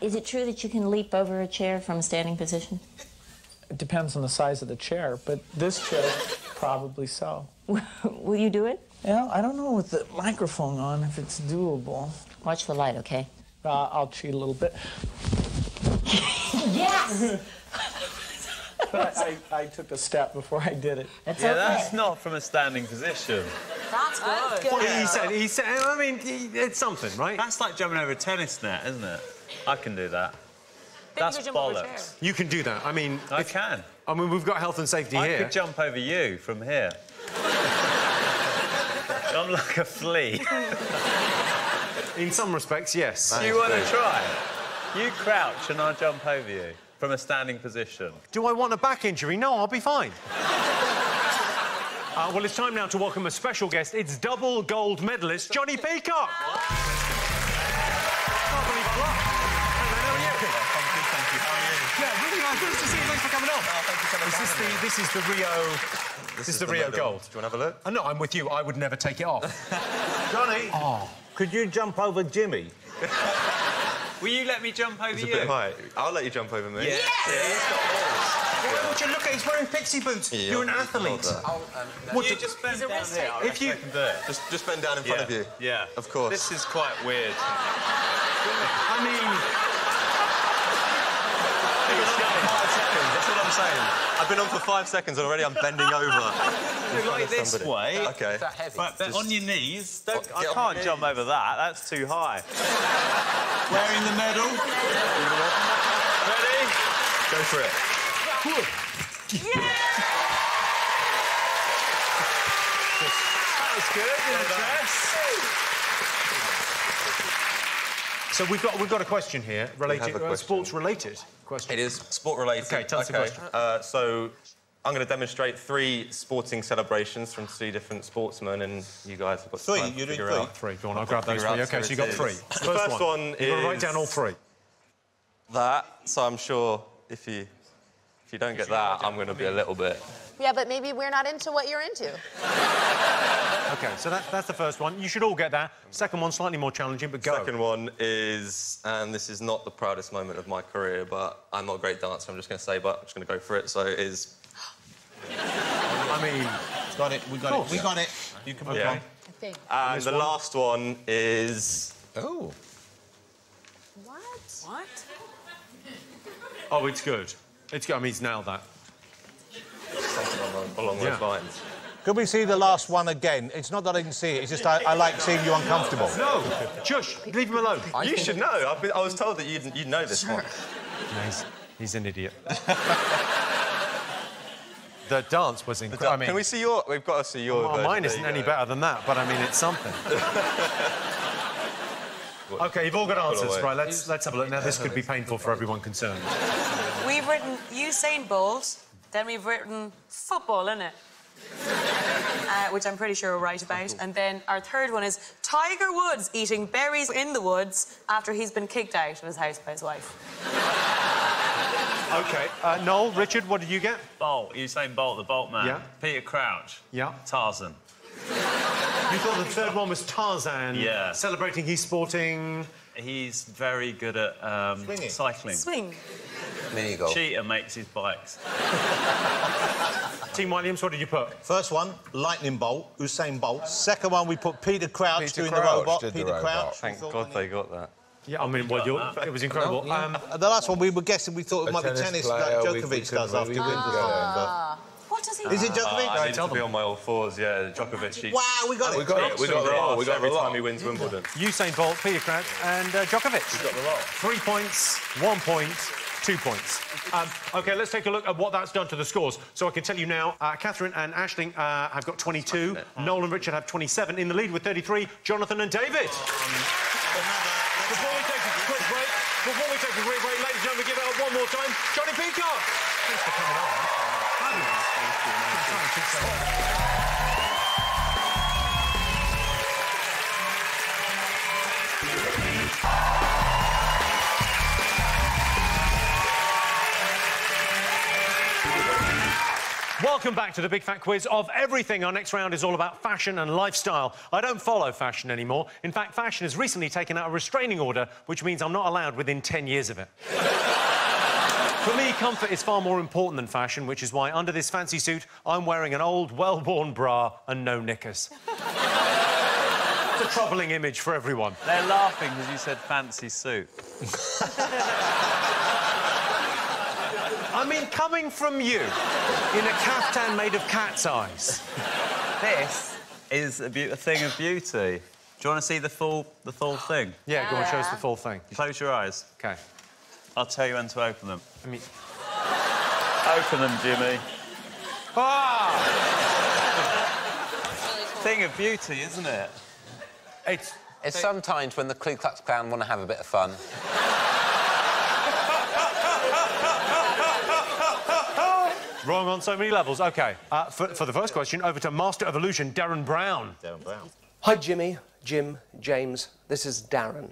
Is it true that you can leap over a chair from a standing position? It depends on the size of the chair, but this chair, probably so. Will you do it? Yeah, I don't know with the microphone on if it's doable. Watch the light, okay? I'll cheat a little bit. Yes! But I took a step before I did it. That's yeah, okay. that's not from a standing position. That's good. What he said, I mean, it's something, right? That's like jumping over a tennis net, isn't it? I can do that. That's bollocks. You can do that. I mean... I can. I mean, we've got health and safety here. I could jump over you from here. I'm like a flea. In some respects, yes. Do you want to try? You crouch and I'll jump over you from a standing position. Do I want a back injury? No, I'll be fine. Well, it's time now to welcome a special guest. It's double gold medalist, Johnny Peacock. Good to see you. Thanks for coming on. Thank you so much. This is the Rio... This is the Rio Gold. Do you want to have a look? No, I'm with you. I would never take it off. Johnny, could you jump over Jimmy? Will you let me jump over you? It's a bit high. I'll let you jump over me. Yes! Would you look at? He's wearing pixie boots. Yeah, You're an athlete. Would you just bend down here? If you can do it. Just bend down in front of you. Yeah. Of course. This is quite weird. I mean... That's what I'm saying. I've been on for 5 seconds and already I'm bending over. Like this way. OK. But on your knees. I can't jump over that. That's too high. Wearing the medal. Ready? Go for it. That was good in a dress. So we've got a question here related, sports-related question. It is sport-related. OK, tell us the question. So I'm going to demonstrate 3 sporting celebrations from 3 different sportsmen, and you guys have got to try and figure out. 3. Go on, I'll grab those 3. OK, so you got 3. The first one is... You've got to write down all 3. That. So I'm sure if you don't get that, I'm going to be a little bit... Yeah, but maybe we're not into what you're into. OK, so that's the first one. You should all get that. Second one, slightly more challenging, but go. Second one is, and this is not the proudest moment of my career, but I'm not a great dancer, I'm just going to say, but I'm just going to go for it, so it is... I mean... Got it, we got it. We got it. You can move on. think. And the last one is... Oh. What? What? Oh, it's good. It's good. I mean, he's nailed that. Something along those lines. Could we see the last one again? It's not that I didn't see it, it's just I like seeing you uncomfortable. No! Shush! Leave him alone. You should know. I was told that you'd know this one. No, he's an idiot. The dance was incredible. I mean, can we see your... We've got to see your version. Mine isn't any better than that, but I mean, it's something. OK, you've all got answers. Right, let's have a look. Now, this could be painful for everyone concerned. We've written Usain Bolt, then we've written football, innit? Which I'm pretty sure we're right about. And then our third one is Tiger Woods eating berries in the woods after he's been kicked out of his house by his wife. OK. Noel, Richard, what did you get? Bolt. Usain Bolt, the Bolt man. Yeah. Peter Crouch. Yeah. Tarzan. You thought the third one was Tarzan? Yeah. Celebrating he's sporting... He's very good at cycling. Swing. Mini golf. Cheetah makes his bikes. Team Williams, what did you put? First one, Lightning Bolt, Usain Bolt. Second one, we put Peter Crouch doing the robot. Peter Crouch. Thank God they got that. Yeah, I mean, well, it was incredible. The last one, we were guessing, we thought it might be tennis, like Djokovic does after he wins or something. What does he Is it Djokovic? I need to be on my all fours, yeah. Djokovic. Wow, we got it. We got the lot every time he wins Wimbledon. Usain Bolt, Peter Crouch and Djokovic. We got the lot. 3 points, 1 point, 2 points. OK, let's take a look at what that's done to the scores. So I can tell you now, Katherine and Aisling have got 22. Noel and Richard have 27. In the lead with 33, Jonathan and David. Before we take a quick break, ladies and gentlemen, give it up one more time. Johnny Peacock. Thanks for coming on. Welcome back to the Big Fat Quiz of everything. Our next round is all about fashion and lifestyle. I don't follow fashion anymore. In fact, fashion has recently taken out a restraining order, which means I'm not allowed within 10 years of it. For me, comfort is far more important than fashion, which is why under this fancy suit, I'm wearing an old, well-worn bra and no knickers. It's a troubling image for everyone. They're laughing because you said fancy suit. I mean, coming from you, in a caftan made of cat's eyes. This is a thing of beauty. Do you want to see the full thing? Yeah, go on, show us the full thing. Close your eyes. OK. I'll tell you when to open them. I mean... Open them, Jimmy. Ah! Thing of beauty, isn't it? It's sometimes when the Ku Klux Klan want to have a bit of fun. Wrong on so many levels. OK, for the first question, over to Master of Illusion, Darren Brown. Darren Brown. Hi, Jimmy, Jim, James. This is Darren.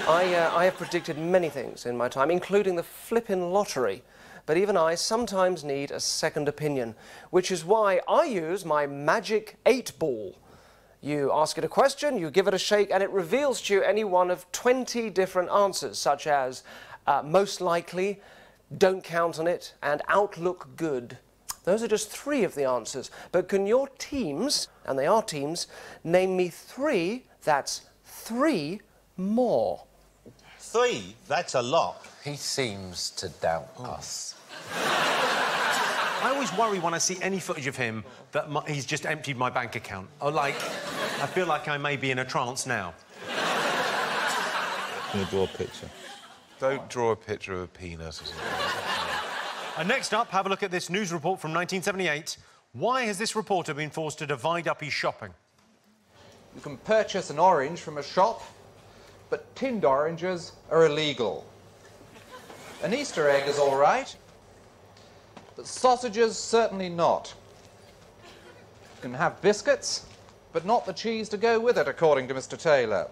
I have predicted many things in my time, including the flippin' lottery. But even I sometimes need a second opinion, which is why I use my magic 8-ball. You ask it a question, you give it a shake, and it reveals to you any one of 20 different answers, such as most likely, don't count on it, and outlook good. Those are just 3 of the answers. But can your teams, and they are teams, name me 3, that's 3 more? 3? That's a lot. He seems to doubt us. I always worry when I see any footage of him that he's just emptied my bank account. Or, like, I feel like I may be in a trance now. Can you draw a picture? Don't draw a picture of a penis or something. And next up, have a look at this news report from 1978. Why has this reporter been forced to divide up his shopping? You can purchase an orange from a shop, but tinned oranges are illegal. An Easter egg is all right, but sausages certainly not. You can have biscuits, but not the cheese to go with it, according to Mr. Taylor.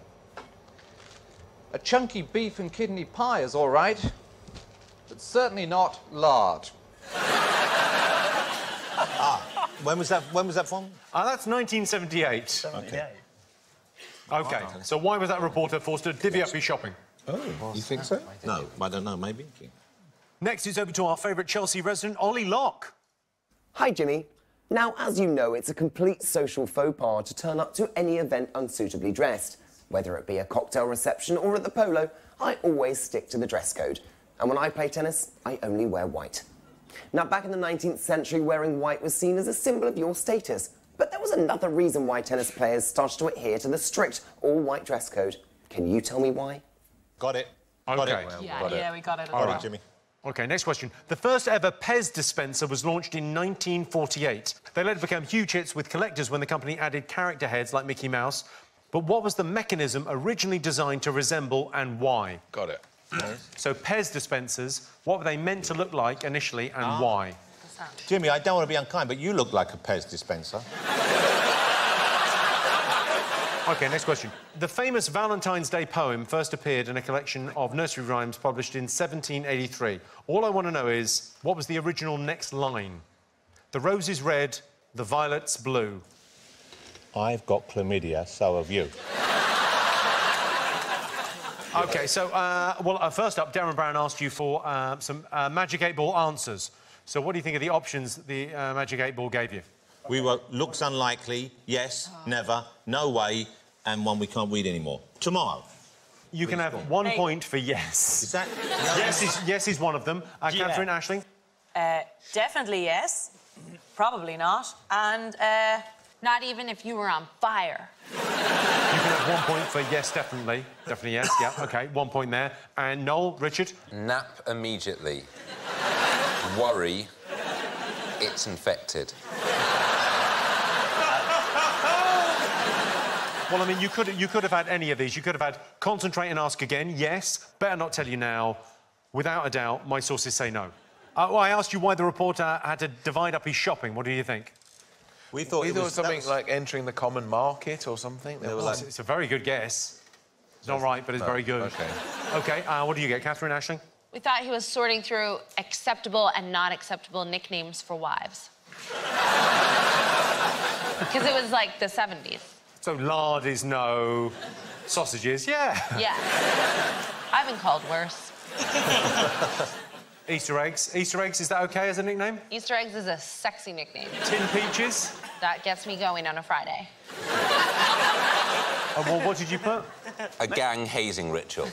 A chunky beef and kidney pie is all right, but certainly not lard. When was that from? That's 1978. OK, so why was that reporter forced to divvy up his shopping? Oh, you think so? No, I don't know, maybe. Next is over to our favourite Chelsea resident, Ollie Locke. Hi, Jimmy. Now, as you know, it's a complete social faux pas to turn up to any event unsuitably dressed. Whether it be a cocktail reception or at the polo, I always stick to the dress code. And when I play tennis, I only wear white. Now, back in the 19th century, wearing white was seen as a symbol of your status. But there was another reason why tennis players started to adhere to the strict all-white dress code. Can you tell me why? Got it. OK. Got it. Yeah, we got it. All right, Jimmy. OK, next question. The first ever Pez dispenser was launched in 1948. They later became huge hits with collectors when the company added character heads like Mickey Mouse. But what was the mechanism originally designed to resemble and why? Got it. So Pez dispensers, what were they meant to look like initially and why? Jimmy, I don't want to be unkind, but you look like a Pez dispenser. OK, next question. The famous Valentine's Day poem first appeared in a collection of nursery rhymes published in 1783. All I want to know is, what was the original next line? The rose is red, the violet's blue. I've got chlamydia, so have you. OK, so, first up, Darren Brown asked you for some Magic 8 Ball answers. So what do you think of the options the Magic 8 Ball gave you? We were looks unlikely, yes, never, no way, and one we can't read anymore. Tomorrow. You can have 1 point for yes. Is that... Yes is one of them. Katherine, Aisling? Definitely yes. Probably not. And not even if you were on fire. You can have 1 point for yes, definitely. Definitely yes, yeah, OK, 1 point there. And Noel, Richard? Nap immediately. Worry, it's infected. Well, I mean, you could have had any of these. You could have had concentrate and ask again, yes. Better not tell you now. Without a doubt, my sources say no. Well, I asked you why the reporter had to divide up his shopping. What do you think? We thought it was something like entering the common market or something. It's a very good guess. It's not right, but it's very good. OK. OK, what do you get, Katherine, Aisling? We thought he was sorting through acceptable and not acceptable nicknames for wives. Because it was like the 70s. So lard is no, sausages, yeah. Yeah. I've been called worse. Easter eggs. Easter eggs, is that OK as a nickname? Easter eggs is a sexy nickname. Tin peaches? That gets me going on a Friday. Well, what did you put? A gang hazing ritual.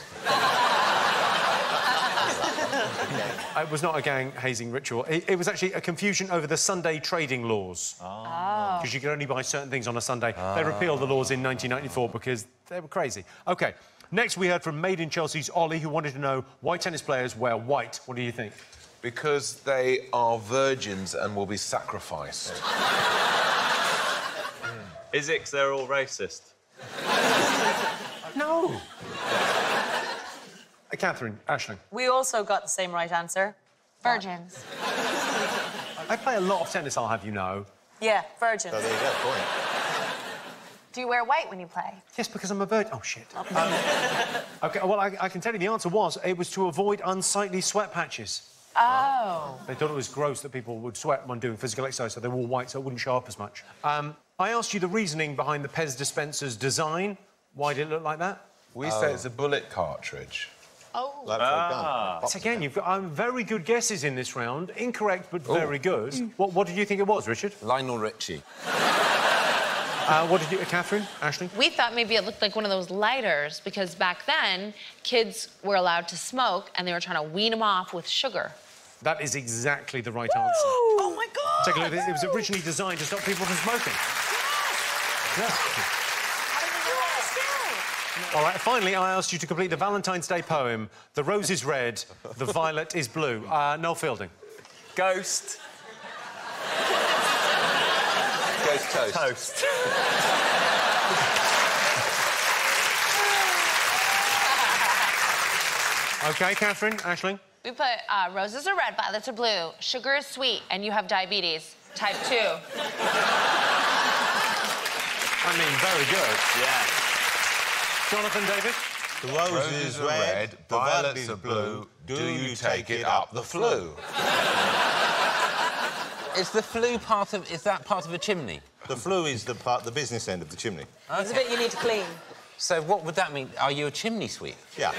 It was not a gang hazing ritual. It was actually a confusion over the Sunday trading laws. Because you could only buy certain things on a Sunday. They repealed the laws in 1994 because they were crazy. OK, next we heard from Made in Chelsea's Ollie, who wanted to know why tennis players wear white. What do you think? Because they are virgins and will be sacrificed. Is it 'cause they're all racist? No. Katherine, Aisling. we also got the same right answer. Virgins. I play a lot of tennis, I'll have you know. Yeah, virgins. So there you go, point. Do you wear white when you play? Yes, because I'm a virgin. Oh, shit. OK, well, I can tell you the answer was it was to avoid unsightly sweat patches. Oh. They thought it was gross that people would sweat when doing physical exercise, so they were all white, so it wouldn't show up as much. I asked you the reasoning behind the Pez dispenser's design. Why did it look like that? We say it's a bullet cartridge. Oh. So again, you've got very good guesses in this round. Incorrect, but very good. What did you think it was, Richard? Lionel Richie. What did you... Katherine? Aisling? We thought maybe it looked like one of those lighters because back then, kids were allowed to smoke and they were trying to wean them off with sugar. That is exactly the right answer. Oh, my God! Take a look. It was originally designed to stop people from smoking. Yeah. All right, finally, I asked you to complete the Valentine's Day poem. The rose is red, the violet is blue. Noel Fielding. Ghost. Ghost toast. Toast. OK, Katherine, Aisling? We put roses are red, violets are blue, sugar is sweet, and you have diabetes, type 2. I mean, very good. Yeah. Jonathan, David? The roses are red, the violets are blue. Do you take it up the flue? Is the flue part of... Is that part of a chimney? The flue is the part, the business end of the chimney. It's a bit you need to clean. So what would that mean? Are you a chimney sweep? Yeah.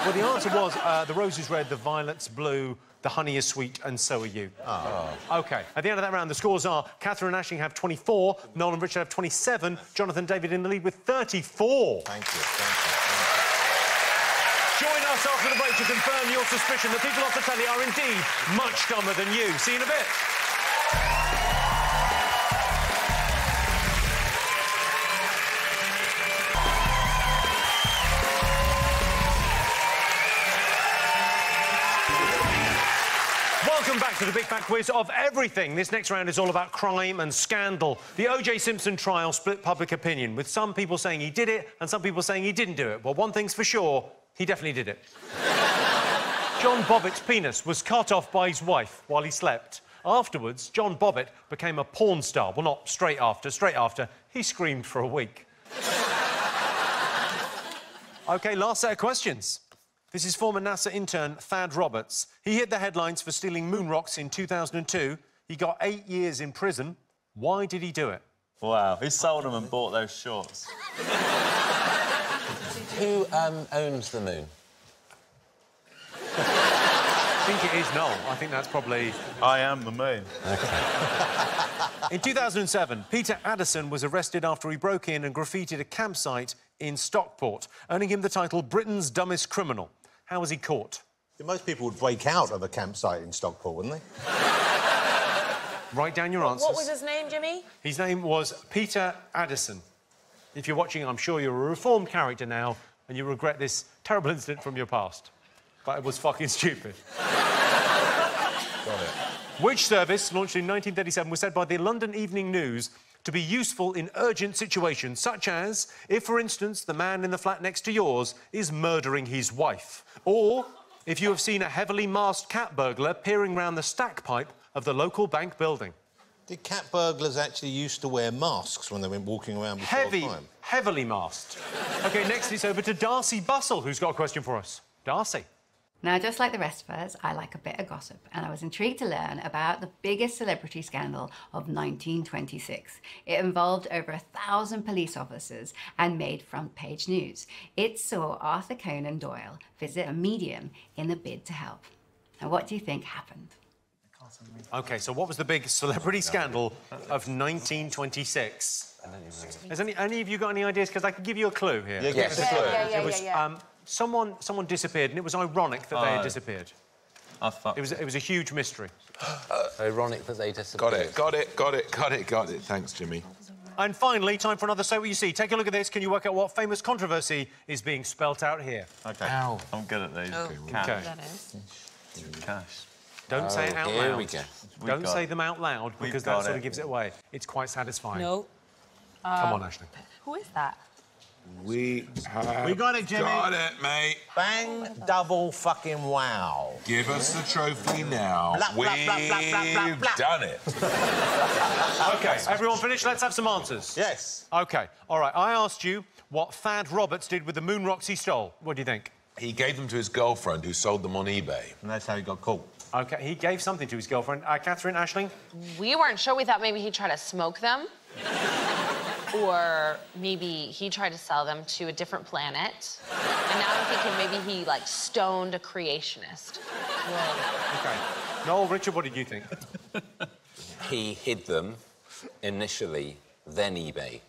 Well, the answer was the rose is red, the violet's blue. The honey is sweet and so are you. Oh. OK, at the end of that round, the scores are Katherine and Aisling have 24, Noel and Richard have 27, Jonathan and David in the lead with 34. Thank you. Join us after the break to confirm your suspicion that people off the telly are indeed much dumber than you. See you in a bit. Welcome back to the Big Fat Quiz of everything. This next round is all about crime and scandal. The O.J. Simpson trial split public opinion, with some people saying he did it and some people saying he didn't do it. Well, one thing's for sure, he definitely did it. John Bobbitt's penis was cut off by his wife while he slept. Afterwards, John Bobbitt became a porn star. Well, not straight after. Straight after, he screamed for a week. OK, last set of questions. This is former NASA intern Thad Roberts. He hit the headlines for stealing moon rocks in 2002. He got 8 years in prison. Why did he do it? Wow, who sold them and bought those shorts? Who owns the moon? I think it is Noel. I think that's probably... I am the moon. In 2007, Peter Addison was arrested after he broke in and graffitied a campsite in Stockport, earning him the title Britain's Dumbest Criminal. How was he caught? Most people would break out of a campsite in Stockport, wouldn't they? Write down your answers. What was his name, Jimmy? His name was Peter Addison. If you're watching, I'm sure you're a reformed character now and you regret this terrible incident from your past. But it was fucking stupid. Got it. Which service, launched in 1937, was said by the London Evening News to be useful in urgent situations, such as if, for instance, the man in the flat next to yours is murdering his wife, or if you have seen a heavily masked cat burglar peering round the stack pipe of the local bank building. Did cat burglars actually used to wear masks when they went walking around before time? Heavily masked. OK, next it's over to Darcy Bustle, who's got a question for us. Darcy. Now, just like the rest of us, I like a bit of gossip, and I was intrigued to learn about the biggest celebrity scandal of 1926. It involved over 1,000 police officers and made front-page news. It saw Arthur Conan Doyle visit a medium in a bid to help. Now, what do you think happened? OK, so what was the big celebrity scandal of 1926? Has any of you got any ideas? Because I can give you a clue here. Yeah, give us a clue. It was someone disappeared, and it was ironic that they had disappeared. Oh, fuck. It was a huge mystery. Ironic that they disappeared. Got it. Thanks, Jimmy. And finally, time for another Say What You See. Take a look at this. Can you work out what famous controversy is being spelt out here? OK. Ow. I'm good at these. Oh, Cash. Okay. that is. Cash. Don't say it out loud. Here we go. Don't say them out loud, because that sort of gives it away. It's quite satisfying. No. Come on, Aisling. Who is that? We got it, Jimmy. Got it, mate. Bang, double, fucking wow. Give us the trophy now. Blah, blah, blah, blah, blah, blah, We've blah. done it. OK, everyone finished? Let's have some answers. Yes. OK, all right. I asked you what Thad Roberts did with the moon rocks he stole. What do you think? He gave them to his girlfriend, who sold them on eBay. And that's how he got caught. OK, he gave something to his girlfriend. Katherine, Aisling? We weren't sure. We thought maybe he'd try to smoke them. Or maybe he tried to sell them to a different planet. And now I'm thinking maybe he, like, stoned a creationist. OK. Noel, Richard, what did you think? He hid them initially, then eBay.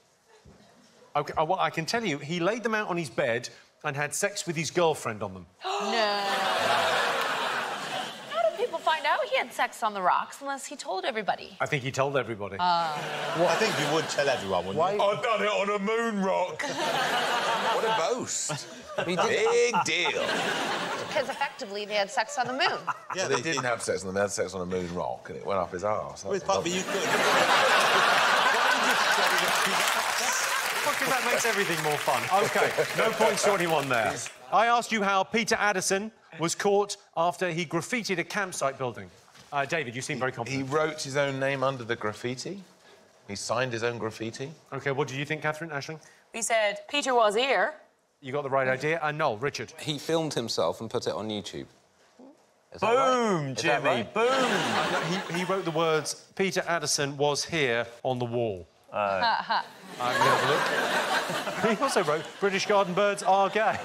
OK, well, I can tell you, he laid them out on his bed and had sex with his girlfriend on them. No. How did people find out he had sex on the rocks unless he told everybody? I think he told everybody. Well, I think you would tell everyone, wouldn't you? I've done it on a moon rock. What a boast. Big deal. Because effectively they had sex on the moon. Yeah, they didn't have sex on them. They had sex on a moon rock, and it went up his arse. But you could. Because that makes everything more fun. OK, no points to anyone there. I asked you how Peter Addison was caught after he graffitied a campsite building. David, you seem very confident. He wrote his own name under the graffiti. He signed his own graffiti. OK, what did you think, Katherine, Aisling? We said Peter was here. You got the right idea. And Noel, Richard? He filmed himself and put it on YouTube. Is that Boom, right? Jimmy, Right? boom. He wrote the words, Peter Addison was here, on the wall. Ha. Have a look. He also wrote, British garden birds are gay.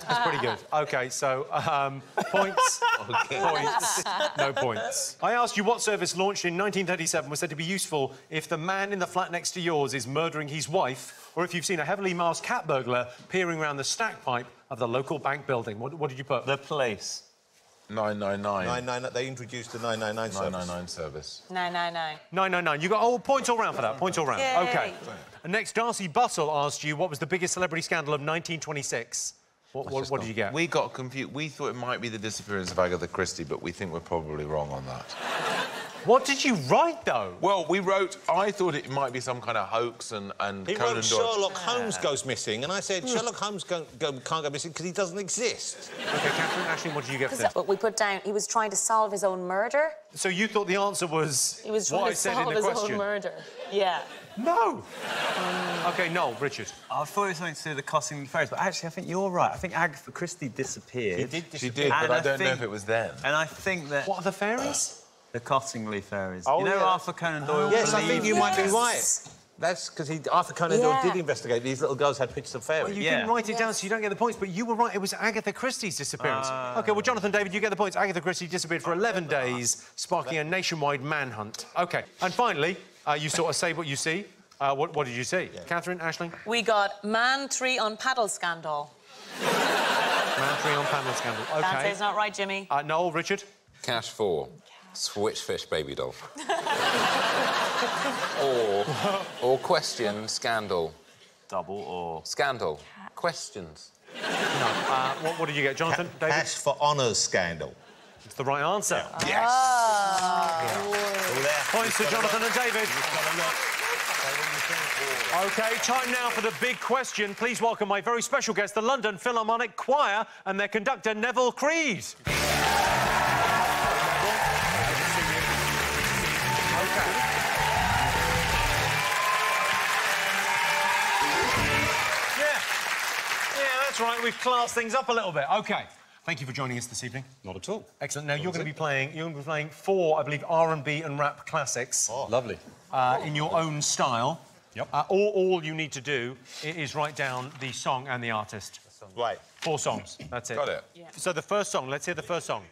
That's pretty good. OK, so, points, points, no points. I asked you what service launched in 1937 was said to be useful if the man in the flat next to yours is murdering his wife, or if you've seen a heavily masked cat burglar peering around the stack pipe of the local bank building. What did you put? The police. 999. 999. They introduced the 999 service. 999 service. 999. 999. You got points all round for that. Points all round. Yay. OK. And next, Darcy Bustle asked you what was the biggest celebrity scandal of 1926. What did you get? We got confused. We thought it might be the disappearance of Agatha Christie, but we think we're probably wrong on that. What did you write, though? Well, we wrote... I thought it might be some kind of hoax and He Conan wrote Doyle... Sherlock Holmes goes missing, and I said Sherlock Holmes can't go missing because he doesn't exist. OK, Catherine, Ashley, what did you get for this? But we put down he was trying to solve his own murder. So you thought the answer was He was what trying I to said solve in the his question? own murder. Yeah. No. OK, Noel, Richard. I thought it was something to do with the Cottingley Ferries, but actually, I think you're right. I think Agatha Christie disappeared. She did disappear. She did, but I don't know if it was then. And I think that... What are the fairies? The Cottingley Ferries. Oh, you know yeah. Arthur Conan Doyle Yes, I think believed- you might be right. That's because Arthur Conan Doyle did investigate. These little girls had pictures of fairies. Well, you didn't write it down, so you don't get the points, but you were right. It was Agatha Christie's disappearance. OK, well, Jonathan, David, you get the points. Agatha Christie disappeared for 11 days, sparking a nationwide manhunt. OK, and finally, you sort of say what you see. What did you see? Yeah. Catherine, Aisling? We got man 3 on paddle scandal. Man 3 on paddle scandal. OK. Can't say it's not right, Jimmy. Noel, Richard? Cash 4. Switchfish baby doll. or question, scandal. Double or... Scandal. Questions. No. What did you get, Jonathan? David? Cash for honours scandal. It's the right answer. Yes. Points to Jonathan and David. OK, time now for the big question. Please welcome my very special guest, the London Philharmonic Choir and their conductor, Neville Creed. That's right, we've classed things up a little bit. OK. Thank you for joining us this evening. Not at all. Excellent. Now, you're going to be playing 4, I believe, R&B and rap classics. Oh, lovely. In your own style. Yep. All you need to do is write down the song and the artist. Right. 4 songs. That's it. Got it. Yeah. So the first song, let's hear the first song.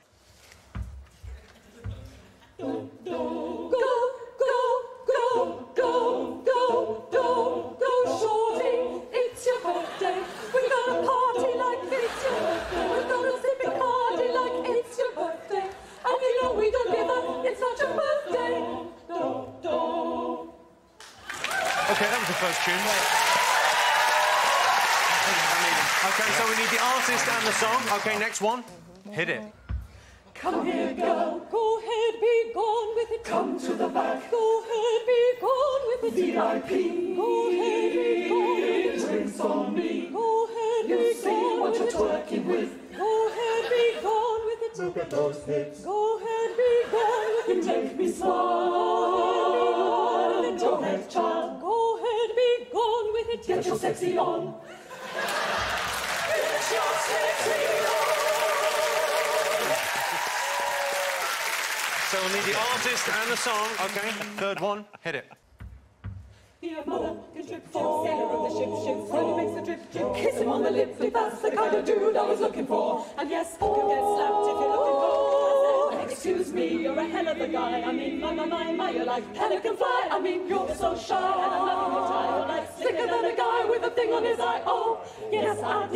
OK, that was the first tune. OK, so we need the artist and the song. OK, next one. Hit it. Come here, girl. Go ahead, be gone with it. Come to the back. Go ahead, be gone with it. VIP. Go ahead, be gone with it. Drinks on me. Go ahead, be gone what you're twerking with. Go ahead, be gone with it. Look at those hips. Go ahead, be gone with it. You make me smile. Go ahead, child. Go ahead, be gone with it. Get your sexy on. Get your sexy on. So we'll need the artist and the song. OK, third one. Hit it. Your mother can trip, sailor of the ship, when he makes the drip, drip, kiss him on the lip, that's the kind of dude I was looking for. And yes, you get slapped if you're looking for. Excuse me, you're a hell of a guy. I mean, my, you're like pelican fly. I mean, you're so shy, and I'm loving your tie. You're like slicker than a guy with a thing on his eye. Oh, yes, I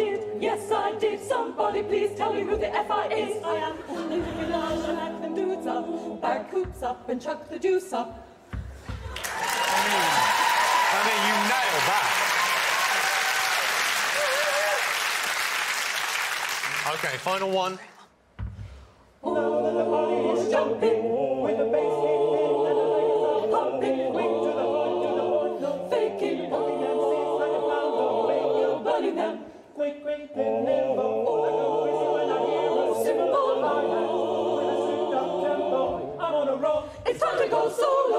did. Somebody please tell me who the F.I. is. I am only living on and let them dudes up, back hoops up and chuck the juice up. I mean, you nailed that. OK, final one. Now that the party is jumping, with the bass and the pumping, wing to the horn, faking, poking them seats like a clown, you're burning them. Quick, nimble, when I hear a cymbal, my hand, when I sit down tempo, I'm on a roll, it's time to go solo.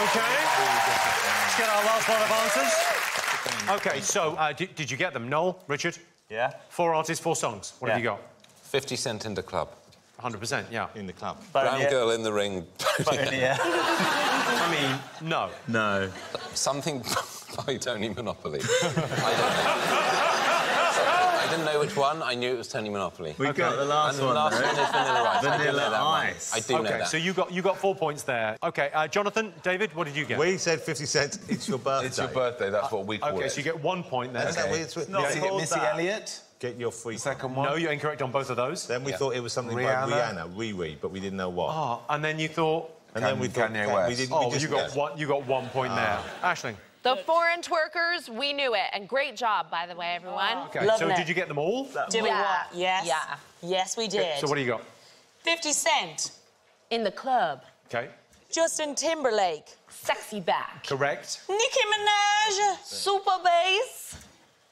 OK. Let's get our last lot of answers. OK, so did you get them? Noel, Richard? Yeah. 4 artists, 4 songs. What have you got? 50 Cent in the Club. 100%, yeah. In the club. Brown girl in the ring. I mean, no. No. Something by Tony Monopoly. I didn't know which one. I knew it was Tony Monopoly. We got the last one. And the last one is Vanilla Ice. Vanilla Ice. I do know that. So you got 4 points there. OK, Jonathan, David, what did you get? We said 50 cents. It's your birthday. It's your birthday. That's what we call it. OK, so you get 1 point there. Missy Elliott. Get your free second one. No, you're incorrect on both of those. Then we thought it was something by Rihanna, Riri, but we didn't know what. Oh, and then you thought... And then we thought... Kanye West. You got 1 point there. Aisling? The foreign twerkers, we knew it. And great job, by the way, everyone. OK, so did you get them all? Did we what? Yes. Yeah. Yes, we did. So what do you got? 50 Cent. In the club. OK. Justin Timberlake. Sexy back. Correct. Nicki Minaj. Super bass.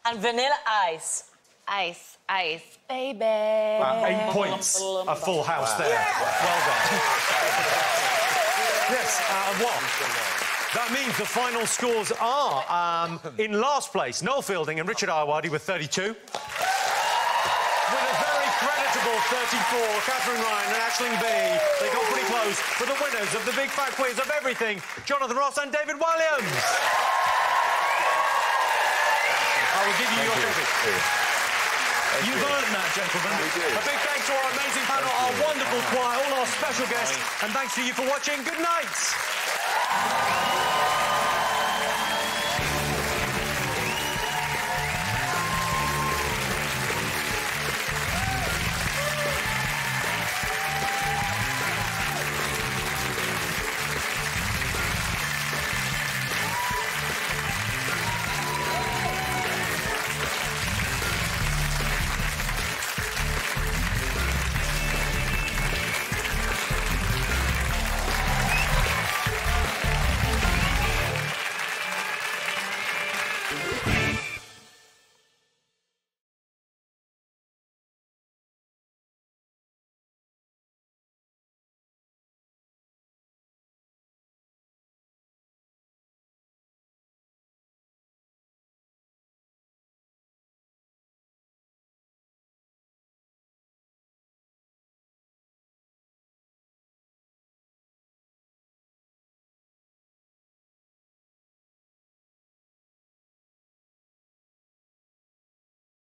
And Vanilla Ice. Ice, ice, baby. 8 points. A full house there. Well done. Yes, and what? That means the final scores are in last place, Noel Fielding and Richard Ayoade with 32. With a very creditable 34, Katherine Ryan and Aisling Bea. They got pretty close for the winners of the Big Fat Quiz of Everything, Jonathan Ross and David Walliams. I will give you your trophy. You've earned that, gentlemen. A big thanks to our amazing panel, our wonderful choir, all our special guests, and thanks to you for watching. Good night.